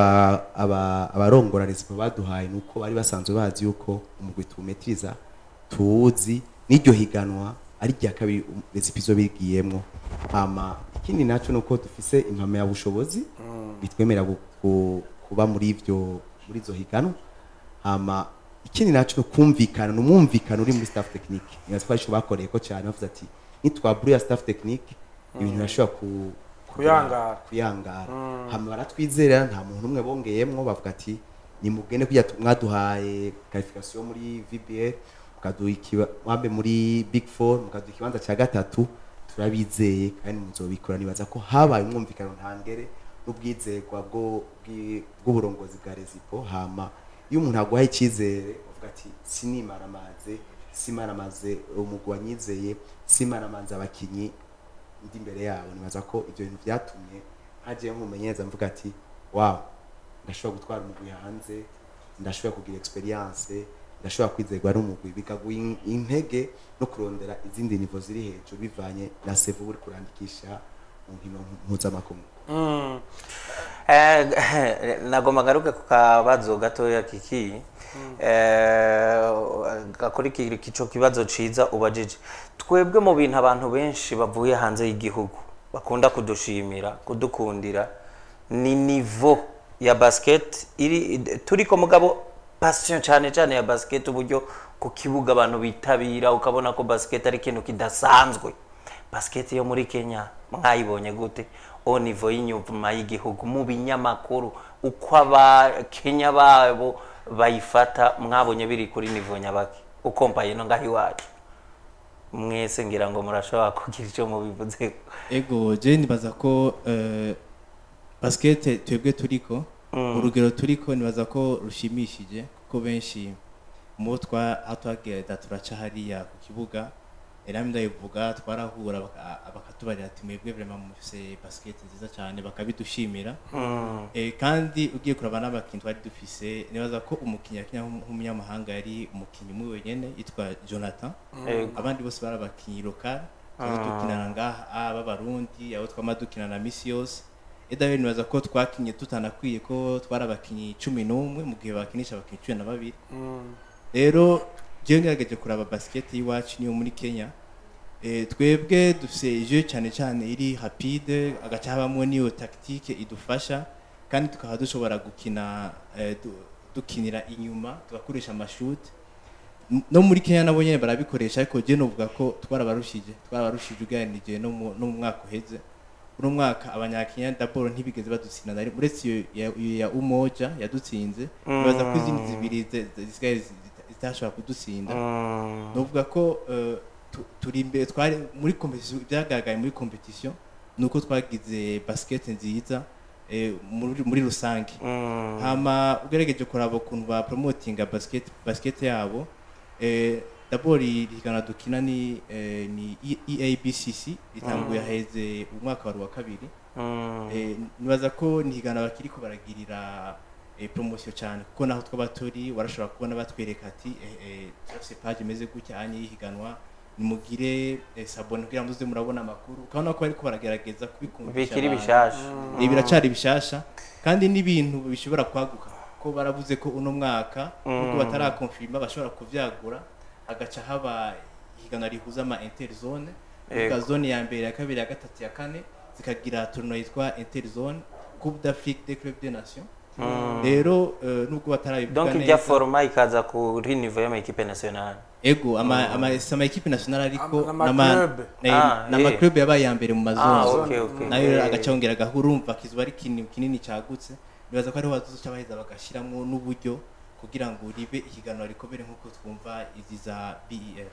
abarongora resipo baduhaye nuko bari basanzwe bazi yuko umugwi tumetriza tuzi n'iryo higanwa ari rya kabiri resipizo bigiyemo ama ikindi naco nuko dufise impame ya bushobozi bitwemera kuba muri izo higanwa ama ikindi naco no kumvikana n'umumvikano uri muri staff technique nibaza ko bakoreye ko cyane bavuze ati nitwaburiya staff technique ibintu bashobora kuyangara hama baratwizera nta muntu umwe bongeyemwo bavuga ati ni mugende kujya mwaduhaye qualification muri VBA mukaduha mwambe muri Big 4 mukaduha ikibanza cya gatatu turabizeye kandi muzobikora nibaza ko habaye umwumvikano ntangere n'ubwizerwa bw'uburongozi bwa Resipo hama iyo umuntu aguhaye ikizere uvuga ati simaramaze umugwanyizeye simaramaze abakinyi ndi imbere yabo nibaza ko ibyo bintu byatumye hagiye nkumenyeza mvuga ati wow ndashobora gutwara umugwi hanze ndashobora kugira experience ndashobora kwizerwa n'umugwi bikaguha intege no kurondera izindi nivo ziri hejuru bivanye na sevu uri kurandikisha mu nkino mpuzamakungu. Nagomba ngaruke ku kabazo gatoya kiki gakurikira ico kibazo ciza ubajije twebwe mu bintu abantu benshi bavuye hanze y'igihugu bakunda kudushimira kudukundira ni niveau ya basket iri turiko mugabo passion cyane ya basket uburyo ku kibuga abantu bitabira ukabona ko basket ari kintu kidasanzwe. Basket yo muri Kenya mwayibonye gute o niveau y'inyuma y'igihugu mu binyamakuru uko aba Kenya babo bayifata mwabonye biri kuri niveau nyabaki ukompaye no ngahi wacu mwese ngira ngo murashobora kugira icyo mubivuze. Ego je nibaza ko basket twebwe turiko urugero turiko nibaza ko rushimishije kuko benshi mu atwagenda turaca hariya ku kibuga eramwe ndayivuga twarahura bakatubarira ati mwebwe vraiment mufise basket nziza cyane bakabidushimira kandi ugiye kuraba n'abakinyi twari dufise nibaza ko umukinyi nk'umunyamahanga yari umukinyi mu wenyene yitwa Jonathan abandi bose barabakinyi local dukinana ngaha b'abarundi abo twamadukina na misi yose edawe nibaza ko twakinye tutanakwiye ko twarabakinyi 11 mu gihe bakinisha abakinyi 12 rero je ngerageje kuraba basket yiwacu niyo muri Kenya twebwe dufise jeu cyane cyane iri rapide agaca habamwe niyo tactique idufasha kandi tukaba dushobora gukina dukinira inyuma tugakoresha amashoot no muri Kenya nabo nyene barabikoresha ariko je novuga ko twarabarushije uganije no mu mwaka uheze uno mwaka abanyakenya d'abord ntibigeze badutsinda nari uretse ya umoja yadutsinze baza ko izindi zibiri zisigaye zitashobora kudutsinda novuga ko turi imbere twari muri competition byagaragaye muri competition nuko twagize basket nziza muri rusange hama ugerageje kuraba ukuntu ba promotinga basket yabo d'abord igana dukina ni EABCC itanguye heze umwaka wa kabiri nibaza ko nigana bakiriko baragirira promotion cyane kuko naho twaba turi warashobora kubona batwereka ati FC page imeze gutya anye yihiganwa nimugire sabone kugira muze murabona amakuru kandi ko ariko baragerageza kubikumbisha bikiri bishasha biracari bishasha kandi n'ibintu bishobora kwaguka ko baravuze ko uno mwaka kuko batarakonfirma bashobora kuvyagura agaca haba higana rihuza ama interzone ka zone ya mbere ya kabiri ya gatatu ya kane zikagira tournoi yitwa interzone Coupe d'Afrique des clubs des nations rero nubwo batarabivuga donc ijya forma ikaza kuri niveau ya equipe nationale ego ama equipe nationale ariko nama club yabaye ya mbere mu mazone nayo agacongera gahurumva kizuba ari kinini cyagutse bibaza ko ari wazuza baheza bagashiramo n'uburyo kugira ngo ribe ikiganiro rikobere nkuko twumva iziza BEF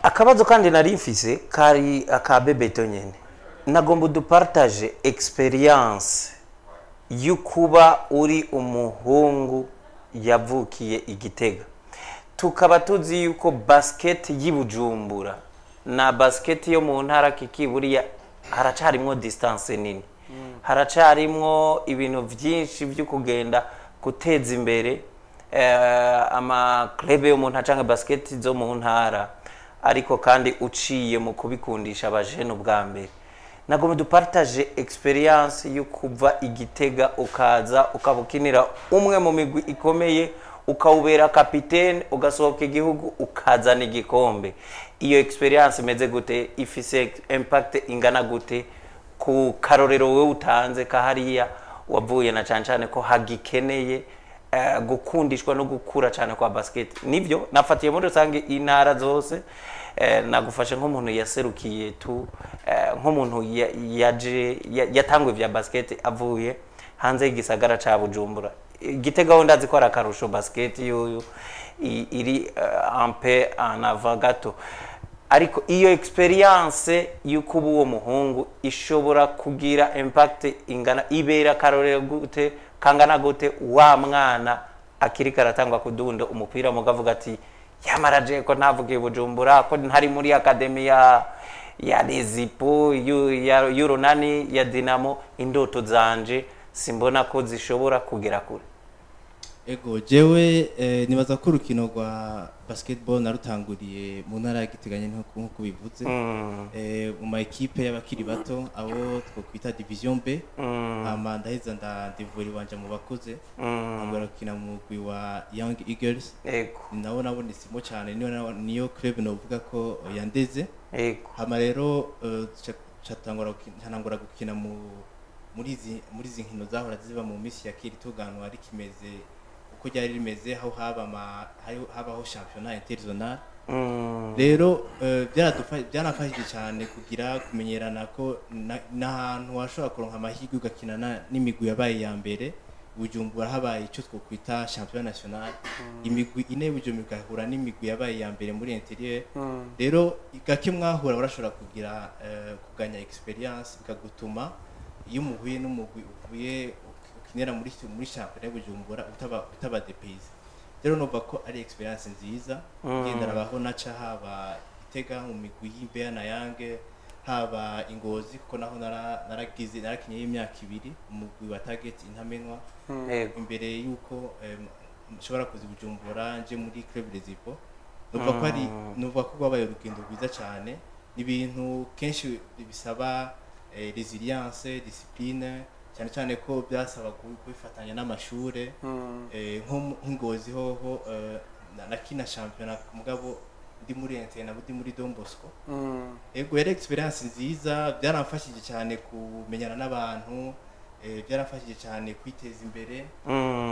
akabazo kandi nari mfise kari akabebeto nyene nagomba dupartage experience yukuba uri umuhungu yavukiye Igitega tukaba tuzi yuko basket y'Ibujumbura na basket yo mu ntara kikiburiya haracarimwo distance nini haracarimwo ibintu byinshi byo kugenda guteza imbere ama club yo mu ntara canke basket zo mu ntara ariko kandi uciye mu kubikundisha abajene ubwa mbere nagomba dupartage experience yo kuva Igitega ukaza ukabukinira umwe mu migwi ikomeye ukawubera capitaine ugasohoka igihugu ukazana igikombe iyo experience imeze gute ifise impact ingana gute ku karorero wewe utanze kahariya wavuye na cancane ko hagikeneye gukundishwa no gukura cyane kwa basket nivyo nafatiye muri rusange intara zose nagufashe nk'umuntu yaserukiye tu nk'umuntu yaje yatangwe vya basket avuye hanze y'igisagara ca Bujumbura Gitega ho ndazi ko ara karusho basket yoyo iri ampe anavagato ariko iyo experience yukuba uwo muhungu ishobora kugira impact ingana ibera karorero gute kangana gute wa mwana akiri karatangwa kudunda umupira mugavuga ati yamaraje ko ntavugiye Bujumbura ko ntari muri academia ya Rezipo ya Euronani ya Dinamo indoto zanje simbona ko zishobora kugera kure ego jewe nibaza ko urukino rwa basketball narutanguriye mu ntara ya Giteganya nkuko bivuze mu ma equipe y'abakiri bato abo twokwita division B ama ndaheza ndivuri wanje mu bakuze ngorokina mu mugwi wa Young Eagles ego nawo nabone simo cyane niyo club novuga ko yandeze ego hama rero catangura gukina muri izi nkino zahora ziba mu misi ya kiri tuganwa ari kimeze uko ryari rimeze aho habaho championnat interzonal rero byanafashije cyane kugira kumenyerana ko n'ahantu washobora kuronka amahirwe ugakina n'imigwi yabaye ya mbere Bujumbura habaye icyo twokwita championnat national imigwi ine Bujumbura igahura n'imigwi yabaye ya mbere muri interieur rero gake mwahura barashobora kugira kuganya experience bikagutuma iyo umuhuye n'umugwi uvuye ukinera muri championnat Bujumbura utaba depayse rero no bako ari experience nziza ngenda rabaho naca haba Itega mu migwi y'Imbeya na Yange haba Ingozi kuko naho narakinye y'imyaka 2 umugwi wa target intamenwa imbere yuko nshobora kuzi Bujumbura nje muri club Rezipo nuva ko babaye urugendo rwiza cyane n'ibintu kenshi bisaba resilience discipline cyane cyane ko byasaba kubifatanya n'amashure nk'Ingozi hoho nakina championnat mugabo ndi muri Etienne na ndi muri Don Bosco ego yari experience nziza byaramfashije cyane kumenyana n'abantu byarafashije cyane kwiteza imbere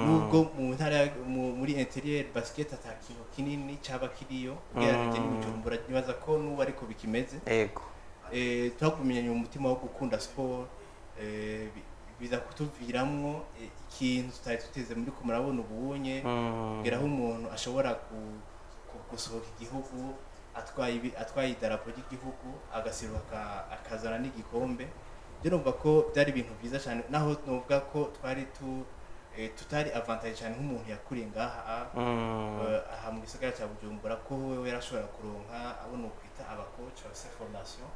nubwo mu ntara muri interieur basket atakintu kinini cyaba kiriyo byaje n'Ibujumbura nibaza ko nuba ariko bikimeze ego twakumenyanye umutima wo gukunda sport biza kutuviramwo ikintu tutari tuteze muri ko murabona ubunye geraho umuntu ashobora gusohoka igihugu atwaye idarapo ry'igihugu agasiruka akazana n'igikombe byo numva ko byari ibintu byiza cyane naho nuvuga ko twari tutari avantage cyane nk'umuntu yakuriye ngaha aha mu gisagara cya Bujumbura ko wewe yarashobora kuronka abona ukwita abacoach ba formation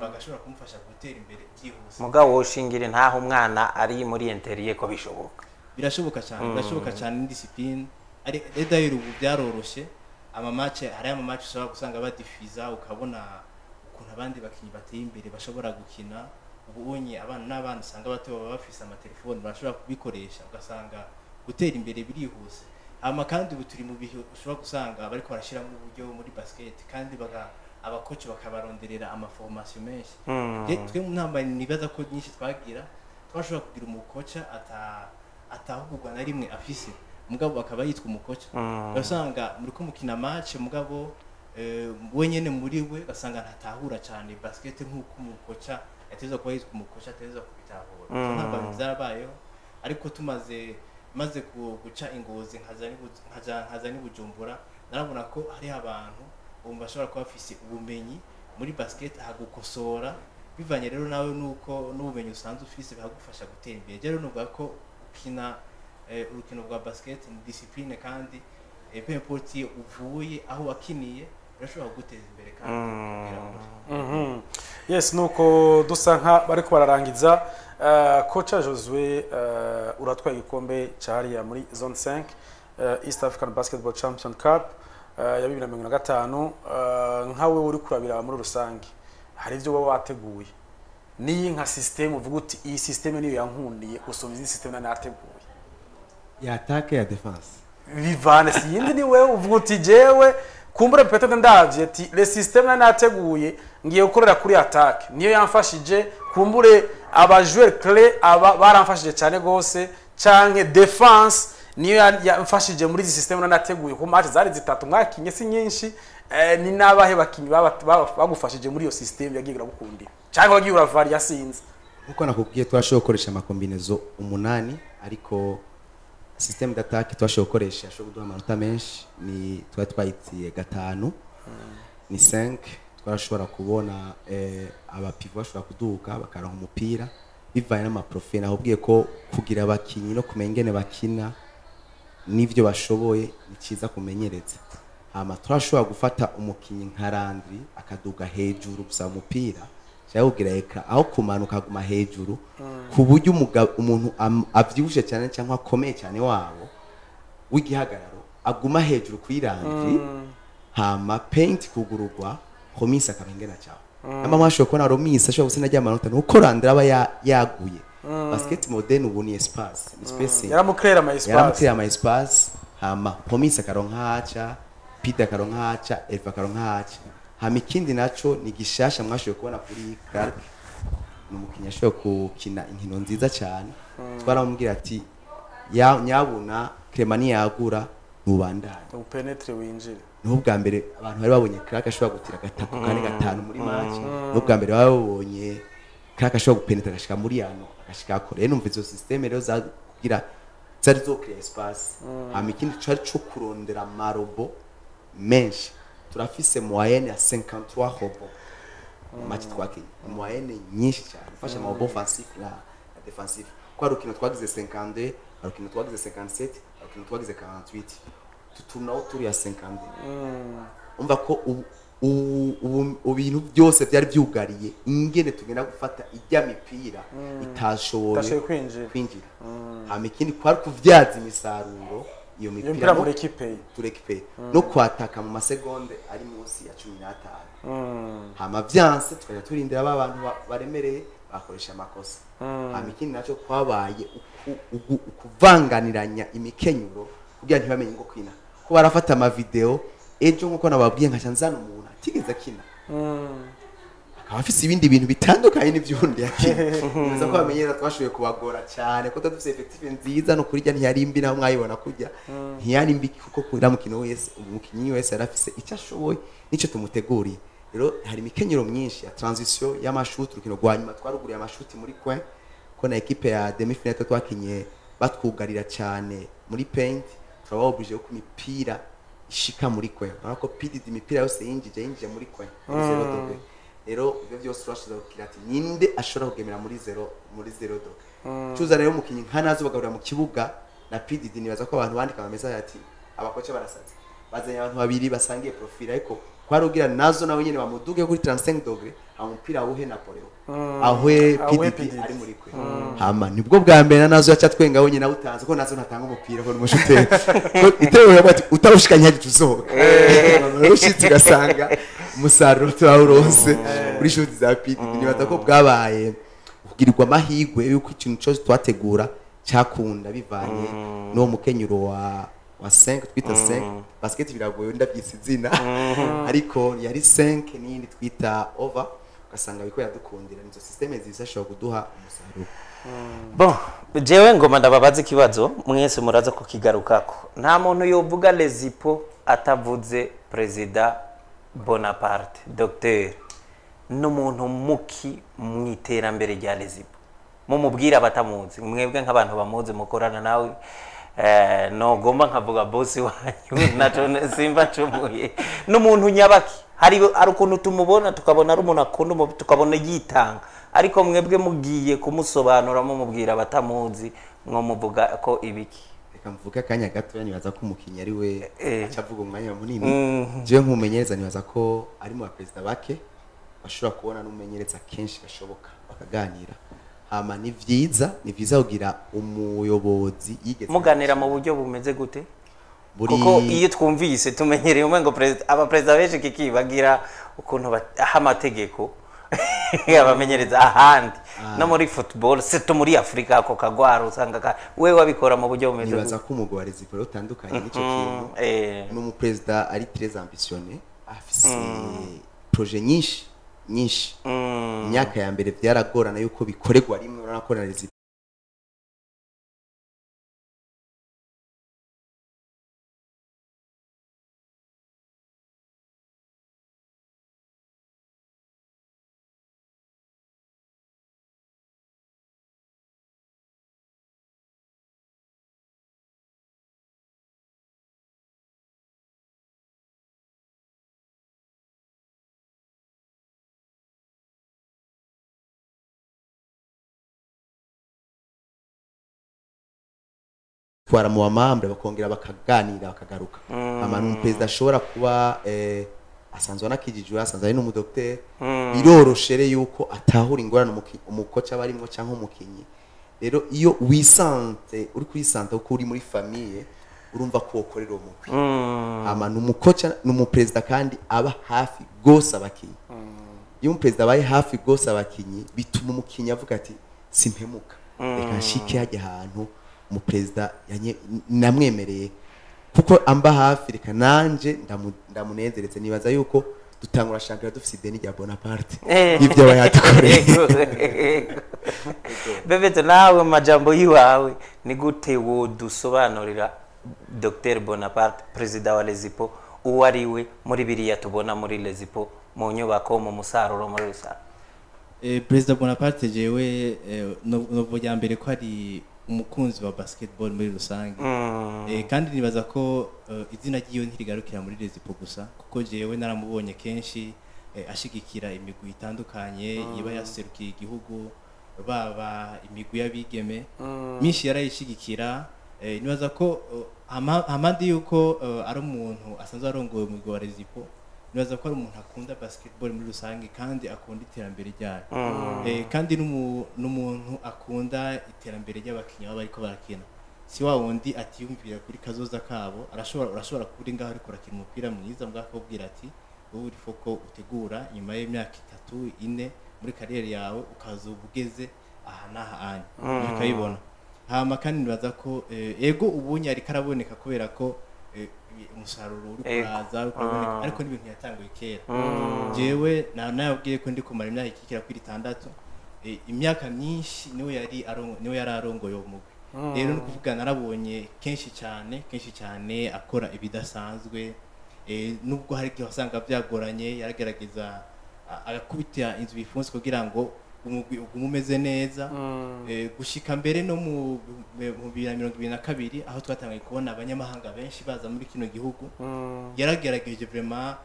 bagashobora kumufasha gutera imbere byihuse mugabo woshingire ntaho umwana ari muri interieur ko bishoboka birashoboka cyane indiscipline ari d'ailleurs ubu byaroroshe ama match hari ama match ushobora gusanga badifiza ukabona ukuntu abandi bakinyi bateye imbere bashobora gukina ubunye abana n'abana usanga bato baba bafise amatelefone barashobora kubikoresha ugasanga gutera imbere birihuse ama kandi ubu turi mu bihe ushobora gusanga bariko barashiramo uburyo muri basket kandi abakoci bakabaronderera amaformation menshi twe mu ntambara nibaza ko nyinshi twagira twashobora kugira umukoca atahugurwa na rimwe afise mugabo akaba yitwa umukoca basanga muri ko mukina match mugabo wenyene muri we basanga ntatahura cyane basket nk'uko umukoca yateza kuba yitwa umukoca ateza kubitahura ntambara zarabayeho ariko maze guca ingozi nkaza n'Ibujumbura narabona ko hari abantu bashobora kuba bafise ubumenyi muri basket ahagukosora bivanye rero nawe nuko n'ubumenyi usanzwe ufise bahagufasha gutera imbere rero nuvuga ko ukina urukino rwa basket ni discipline kandi peu importe uvuye aho wakiniye urashobora guteza imbere kandi yes nuko dusa nka bariko bararangiza coach Josue uratwaye igikombe cyariya muri zone 5 East African Basketball Champion Cup ya 2025 nkawe uri kurabira muri rusange hari ivyo baba bateguye ni nka system uvuga uti iyi system niyo yankundiye gusoma izi system nateguye ya attaque ya defense vivane si yindi ni wewe uvuga uti jewe kumbure peut-être ndavye ati le system nateguye ngiye gukorera kuri attaque niyo yamfashije kumbure aba joueur clé aba baramfashije cyane gose canke defense niyo yamfashije muri izi system nateguye ku match zari zitatu mwakinye si nyinshi ni nabahe bakinyi bagufashije muri iyo system yagiye gukundira cyangwa wagiye uravari yasinze uko nakubwiye twashoboye gukoresha amakombinezo 8 ariko system d'attaque twashoboye gukoresha ashobora kuduha amanota menshi ni twayitiye 5 ni 5 twashobora kubona abapivo bashobora kuduka bakaronka umupira bivanye n'amaprofil nahubwiye ko kugira abakinyi no kumengene bakina nivyo bashoboye ni ciza kumenyereza hama turashobora gufata umukinyi nka Landry akaduga hejuru gusa umupira cyawugira eka aho kumanuka guma hejuru ku buryo umuntu avyibushe cyane cyangwa akomeye cyane wabo w'igihagararo aguma hejuru kuri Landry hama paint kugurugwa Romisa akabengena cyao ama mwasho ko na Romisa ashobora gusina ajya amanota nuko Landry aba yaguye basket moderne ubu ni espace space yaramukrera ama espace hama Romisa akaronka haca Peter akaronka haca Elfa akaronka haca hama ikindi naco ni gishasha mwashoboye kubona kuri Clark n'umukinya ashoboye gukina inkino nziza cyane twaramubwira ati nyabuna Clemani yagura nubandanye upenetre winjire n'ubwa mbere abantu bari babonye Clark ashobora gutira 3-5 muri match n'ubwa mbere babonye Clark ashobora gupenetra agashika muri yano agashika akora rero numva izo system rero zagira zari zo create espace hama ikindi cyo kurondera marobo menshi turafise moyenne ya 53 robo match twakinye moyenne nyinshi cyane ufasha amarobo offensif na defensif kwa rukino twagize 52 rukino twagize 57 rukino twagize 48 tuturnaho turi ya 50 umva ko ubintu byose byari byugariye ingene tugenda gufata ijya mipira itashoboye kwinjira hama ikindi kwari kuvyaza imisaruro iyo mipira muri equipe turekipe no kwataka mu masegonde ari munsi ya 15 hama vyanse tukajya turindira abantu baremereye bakoresha amakosa hama ikindi naco kwabaye ukuvanganiranya imikenyuro kugira ntibamenye ngo kwina ko barafata ama video ejo nkuko nababwiye nkaca nzana umuntu atigeze akina akaba afise ibindi bintu bitandukanye n'ivyundi yakina nza ko bamenyera twashoboye kubagora cyane ko dufise effective nziza no kurya ntiyari mbi naho mwayibona kurya ntiyari mbi kuko kugira mukino wese umukinyi wese yarafise icyo ashoboye nico tumuteguriye rero hari imikenyero myinshi ya transition y'amashuti urukino rwa nyuma twaruguriye amashuti muri coin ko na equipe ya demi finale twakinye batwugarira cyane muri paint turaba oblige ko imipira ishika muri coin ariko pidi imipira yose yinjije muri coin rero ibyo byose urashize ukira ati ninde ashobora kugemera muri 0 doge tuza rero mukinyi nka nazo bagaburira mu kibuga na PDD nibaza ko abantu bandika amameza ati abakoce barasaze bazanye abantu babiri basangiye profile ariko kwarugira nazo nawe nyene bamuduge kuri 35 doge amupira awuhe Napoleon ahwe PDD ari muri kwe hama nibwo bwa mbere nazo yacha twengaho nyene utanze ko nazo natanga umupira ko n'umushuteri itewe bati utawushikanya tuzoka ushitse gasanga umusaruro twawuronse kuri shuti za PDD nibaza ko bwabaye kugirirwa amahigwe yuko ikintu cyose twategura cyakunda bivanye no mukenyuro wa 5 twita 5 basket biragoye ndabyise izina ariko yari 5 nindi twita over ugasanga biko yadukundira nizo systeme zizashobora kuduha umusaruro bon jewe ngoma ndababaza ikibazo mwese muraza kukigarukako nta muntu yovuga lezipo atavuze president Bonaparte docteur n'umuntu muki mwiterambere rya lezipo mumubwira batamuzi mwebwe nk'abantu bamuzi mukorana nawe no gomba nkavuga boss wanyu naco simba cumuye n'umuntu nyabaki hari ukuntu tumubona tukabona ari umuntu akunda tukabona yitanga ariko mwebwe mugiye kumusobanura mumubwira batamuzi mwo muvuga ko ibiki reka mvuga kanya gato nibaza ko umukinya ari we acavuga umwanya munini je nkumenyereza nibaza ko ari mu president bake bashobora kubona n'umumenyereza kenshi gashoboka bakaganira hama ni vyiza kugira umuyobozi yigeze muganira mu buryo bumeze gute kuko iyo twumvise tumenyereye umwe ngo president aba president benshi kikibagira ukuntu amategeko abamenyereza ahandi no muri football seto muri Afrika ako kagwaro usanga wewe wabikora mu buryo bumeze nibaza ko umugo wa reziporo utandukanye nico kintu no mu president ari très ambitionné afise projet nyinshi imyaka ya mbere byaragorana yuko bikoregwa rimwe uranakora reziporo twara mu amambre bakongera bakaganira bakagaruka amana umuperezida ashobora kuba asanzwe anakijijwe asanzwe ari n'umudokteur biroroshere yuko atahura ingorane umukoca barimo cyangwa umukinyi rero iyo wisante uri kwisanta uko uri muri famille urumva ko ukorera umukwi amana umukoca n'umuperezida kandi aba hafi gose abakinyi iyo umuperezida abaye hafi gose abakinyi bituma umukinyi avuga ati simpemuka reka nshike hajya ahantu umuperezida namwemereye kuko amba hafi reka nanje ndamunezeretse nibaza yuko dutangura shampiyona dufise ideni rya Bonaparte ibyo bayadukoreye bebe nawe majambo yiwawe ni gute wo dusobanurira Dr Bonaparte president wa lezipo uwariwe muri biriya tubona muri lezipo mu nyubako mu musaruro muri rusange president Bonaparte jewe no bya mbere ko ari umukunzi wa basketball muri rusange kandi nibaza ko izina ryiyo ntirigarukira muri lezipo gusa kuko jewe naramubonye kenshi ashigikira imigwi itandukanye iba yaserukiye igihugu baba imigwi y'abigeme myinshi yarayishigikira nibaza ko amandi yuko ari umuntu asanzwe arongoye umugwi wa lezipo nibaza ko ari umuntu akunda basketball muri rusange kandi akunda iterambere ryayo kandi n'umuntu akunda iterambere ry'abakinnyi baba ariko barakina si wa wundi atiyumvira kuri kazoza kabo urashobora kuri ngaho ariko urakina umupira mwiza mbwakubwira ati wowe uri foko utegura nyuma y'imyaka 3-4 muri kariyeri yawe ukaza ubugeze aha naha anye ukayibona hama kandi nibaza ko ego ubunye ari karaboneka kubera ko umusaruro uri kuraza ukaboneka ariko n'ibintu yatanguye kera jewe nababwiye ko ndi kumara imyaka ikikira kuri 6 imyaka myinshi niwe yari arongoye uwo mugwi rero nukuvuga narabonye kenshi cyane akora ibidasanzwe nubwo hari igihe wasanga byagoranye yaragerageza agakubita inzu bifunze kugira ngo umugwi umeze neza gushika mbere no mu 2022 aho twatangiye kubona abanyamahanga benshi baza muri kino gihugu yaragerageje vraiment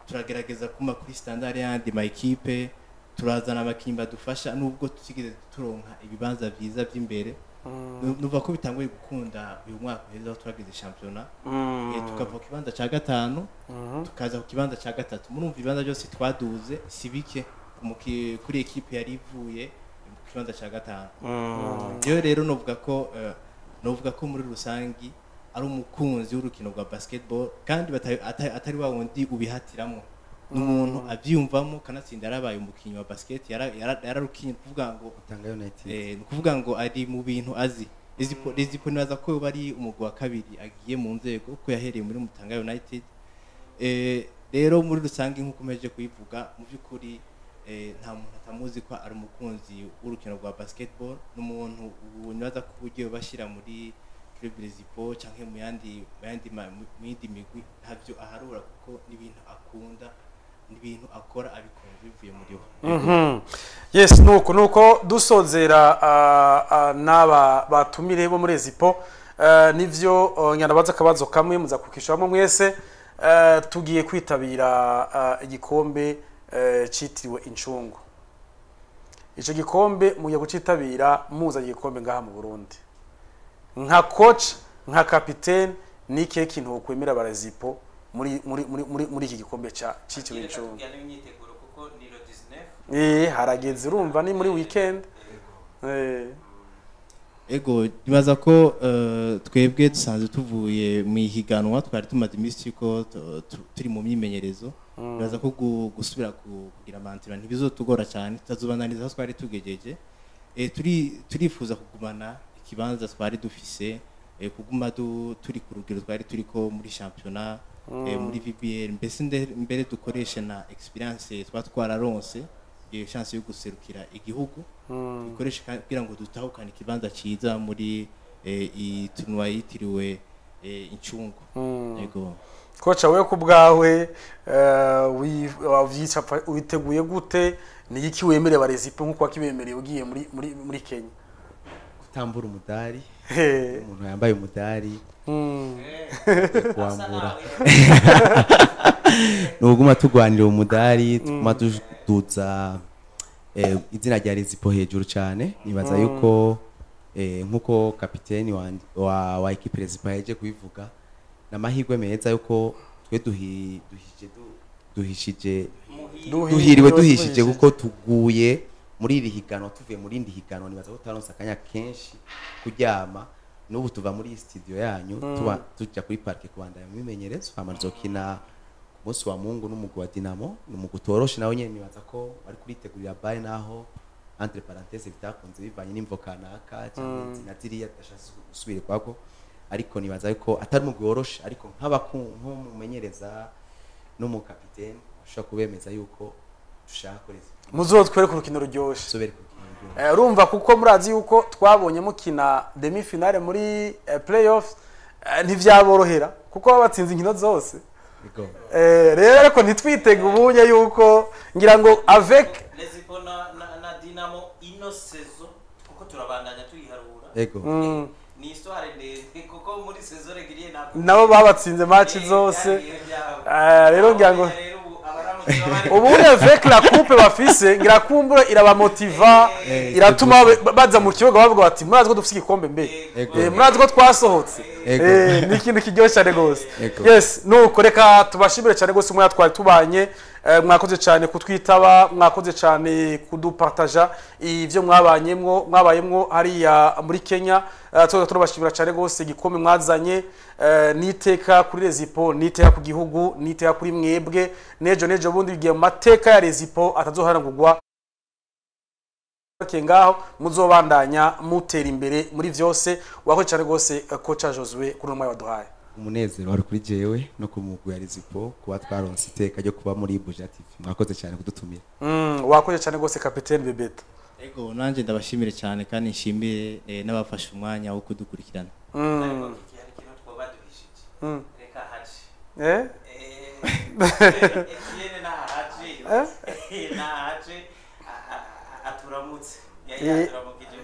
turagerageza kuma kuri standard yandi ma equipe turazana abakinyi badufasha nubwo tutigeze turonka ibibanza byiza by'imbere nuva ko bitanguye gukunda uyu mwaka heza aho twagize championnat tukava ku kibanza ca gatanu tukaza ku kibanza ca gatatu murumva ibibanza byose twaduze sibike kuri equipe yari ivuye mu kibanza ca gatanu rero novuga ko muri rusangi ari umukunzi w'urukino rwa basketball kandi atari wa wundi ubihatiramo n'umuntu abyumvamo kanatsinda yarabaye umukinyi wa basket yararukinye kuvuga ngo Tanga United kuvuga ngo ari mu bintu azi Rezipo nibaza ko bari umugwi wa kabiri agiye mu nzego ko yahereye muri Tanga United rero muri rusangi nkuko meje kuyivuga mu byukuri nta muntu atamuzi ko ari umukunzi w'urukino rwa basketball n'umuntu nibaza ko ugiye bashira muri Club Rezipo canke mu yandi migwi ntavyo aharura kuko n'ibintu akunda n'ibintu akora abikunze bivuye muri we yes nuko dusozera n'aba batumire bo muri Rezipo nivyo nyanabaza akabazo kamwe muza kukishamo mwese tugiye kwitabira igikombe citiriwe incungu ico gikombe muye gucitabira muza igikombe ngaha mu Burundi nka coach nka capitaine nike kintu kwemera barazipo muri iki gikombe citiriwe incungu harageze urumva ni muri weekend ego nibaza ko twebwe dusanzwe tuvuye mu ihiganwa twari tumaze iminsi ko turi mu myimenyerezo nibaza ko gusubira kugira amantura ntibizotugora cyane tutazobananiza aho twari tugejeje turifuza kugumana ikibanza twari dufise kuguma turi ku rugero twari turiko muri championnat muri VBL mbese mbere dukoresha na experience twararonse chance yo guserukira igihugu dukoresha kugira ngo dutahukane ikibanza ciza muri itunwa yitiriwe incungu yego kocha wewe kubwawe witeguye gute ni iki wemere barezipo nkuko wakibemereye ugiye muri Kenya gutambura umudari umuntu yambaye umudari kuambura nuguma tugwanira umudari tuguma duza izina rya Rezipo hejuru cyane nibaza yuko nkuko kapiteni wa equipe Rezipo yaje kubivuga namahirwe meza yuko twe duhishije kuko tuguye muri iri higano tuvuye muri indi higano nibaza ko taronsa akanya kenshi kuryama n'ubu tuva muri studio yanyu tujya kuri parke kubandanya mu bimenyerezo amazokina Musi wa Mungu n'umugwi wa Dinamo n'umugwi utoroshe nawe nyene nibaza ko bari kuritegurira baye naho entre parenthèses bitakunze bivanye n'imvo kanaka cyangwa zina ziriya dashatse gusubira kwako ariko nibaza yuko atari umugwi woroshe ariko nk'umumenyereza n'umukapiteni ushaka kubemeza yuko dushaka kureza muzotwere ku rukino ruryoshe sobere urumva kuko murazi yuko twabonye mukina demi finale muri playoffs ntivyaborohera kuko babatsinze inkino zose rero ariko ntitwitege ubunye yuko ngira ngo avec Rezipo na Dinamo ino saison kuko turabandanya tuyiharura ego ni histoire ndende kuko muri saison régulière nabo babatsinze match zose rero ngira ngo ubundi avec la coupe bafise ngira kumbura irabamotiva iratuma baza mu kibuga bavuga bati murazi ko dufise igikombe mbe murazi ko twasohotse ni ikintu kiryoshye cyane gose yes nuko reka tubashimire cyane gose umwe twari tubanye mwakoze cyane kutwitaba mwakoze cyane kudupartaja ivyo mwabayemwo hariya muri Kenya turabashimira cyane gose igikombe mwazanye niteka kuri Rezipo niteka ku gihugu niteka kuri mwebwe nejo bundi bigiye mu mateka ya Rezipo atazoharangurwa ngaho muzobandanya mutera imbere muri vyose wakoze cyane gose kocha Josue kuri umwe waduhaye umunezero wari kuri jewe no ku mugwi ya Rizipo kuba twaronse iteka ryo kuba muri Buja TV mwakoze cyane kudutumira wakoze cyane gose kapitene Bebeto ego nanje ndabashimire cyane kandi nshimire n'abafashe umwanya wo kudukurikirana reka haje eh na haje aturamutse yaturamukije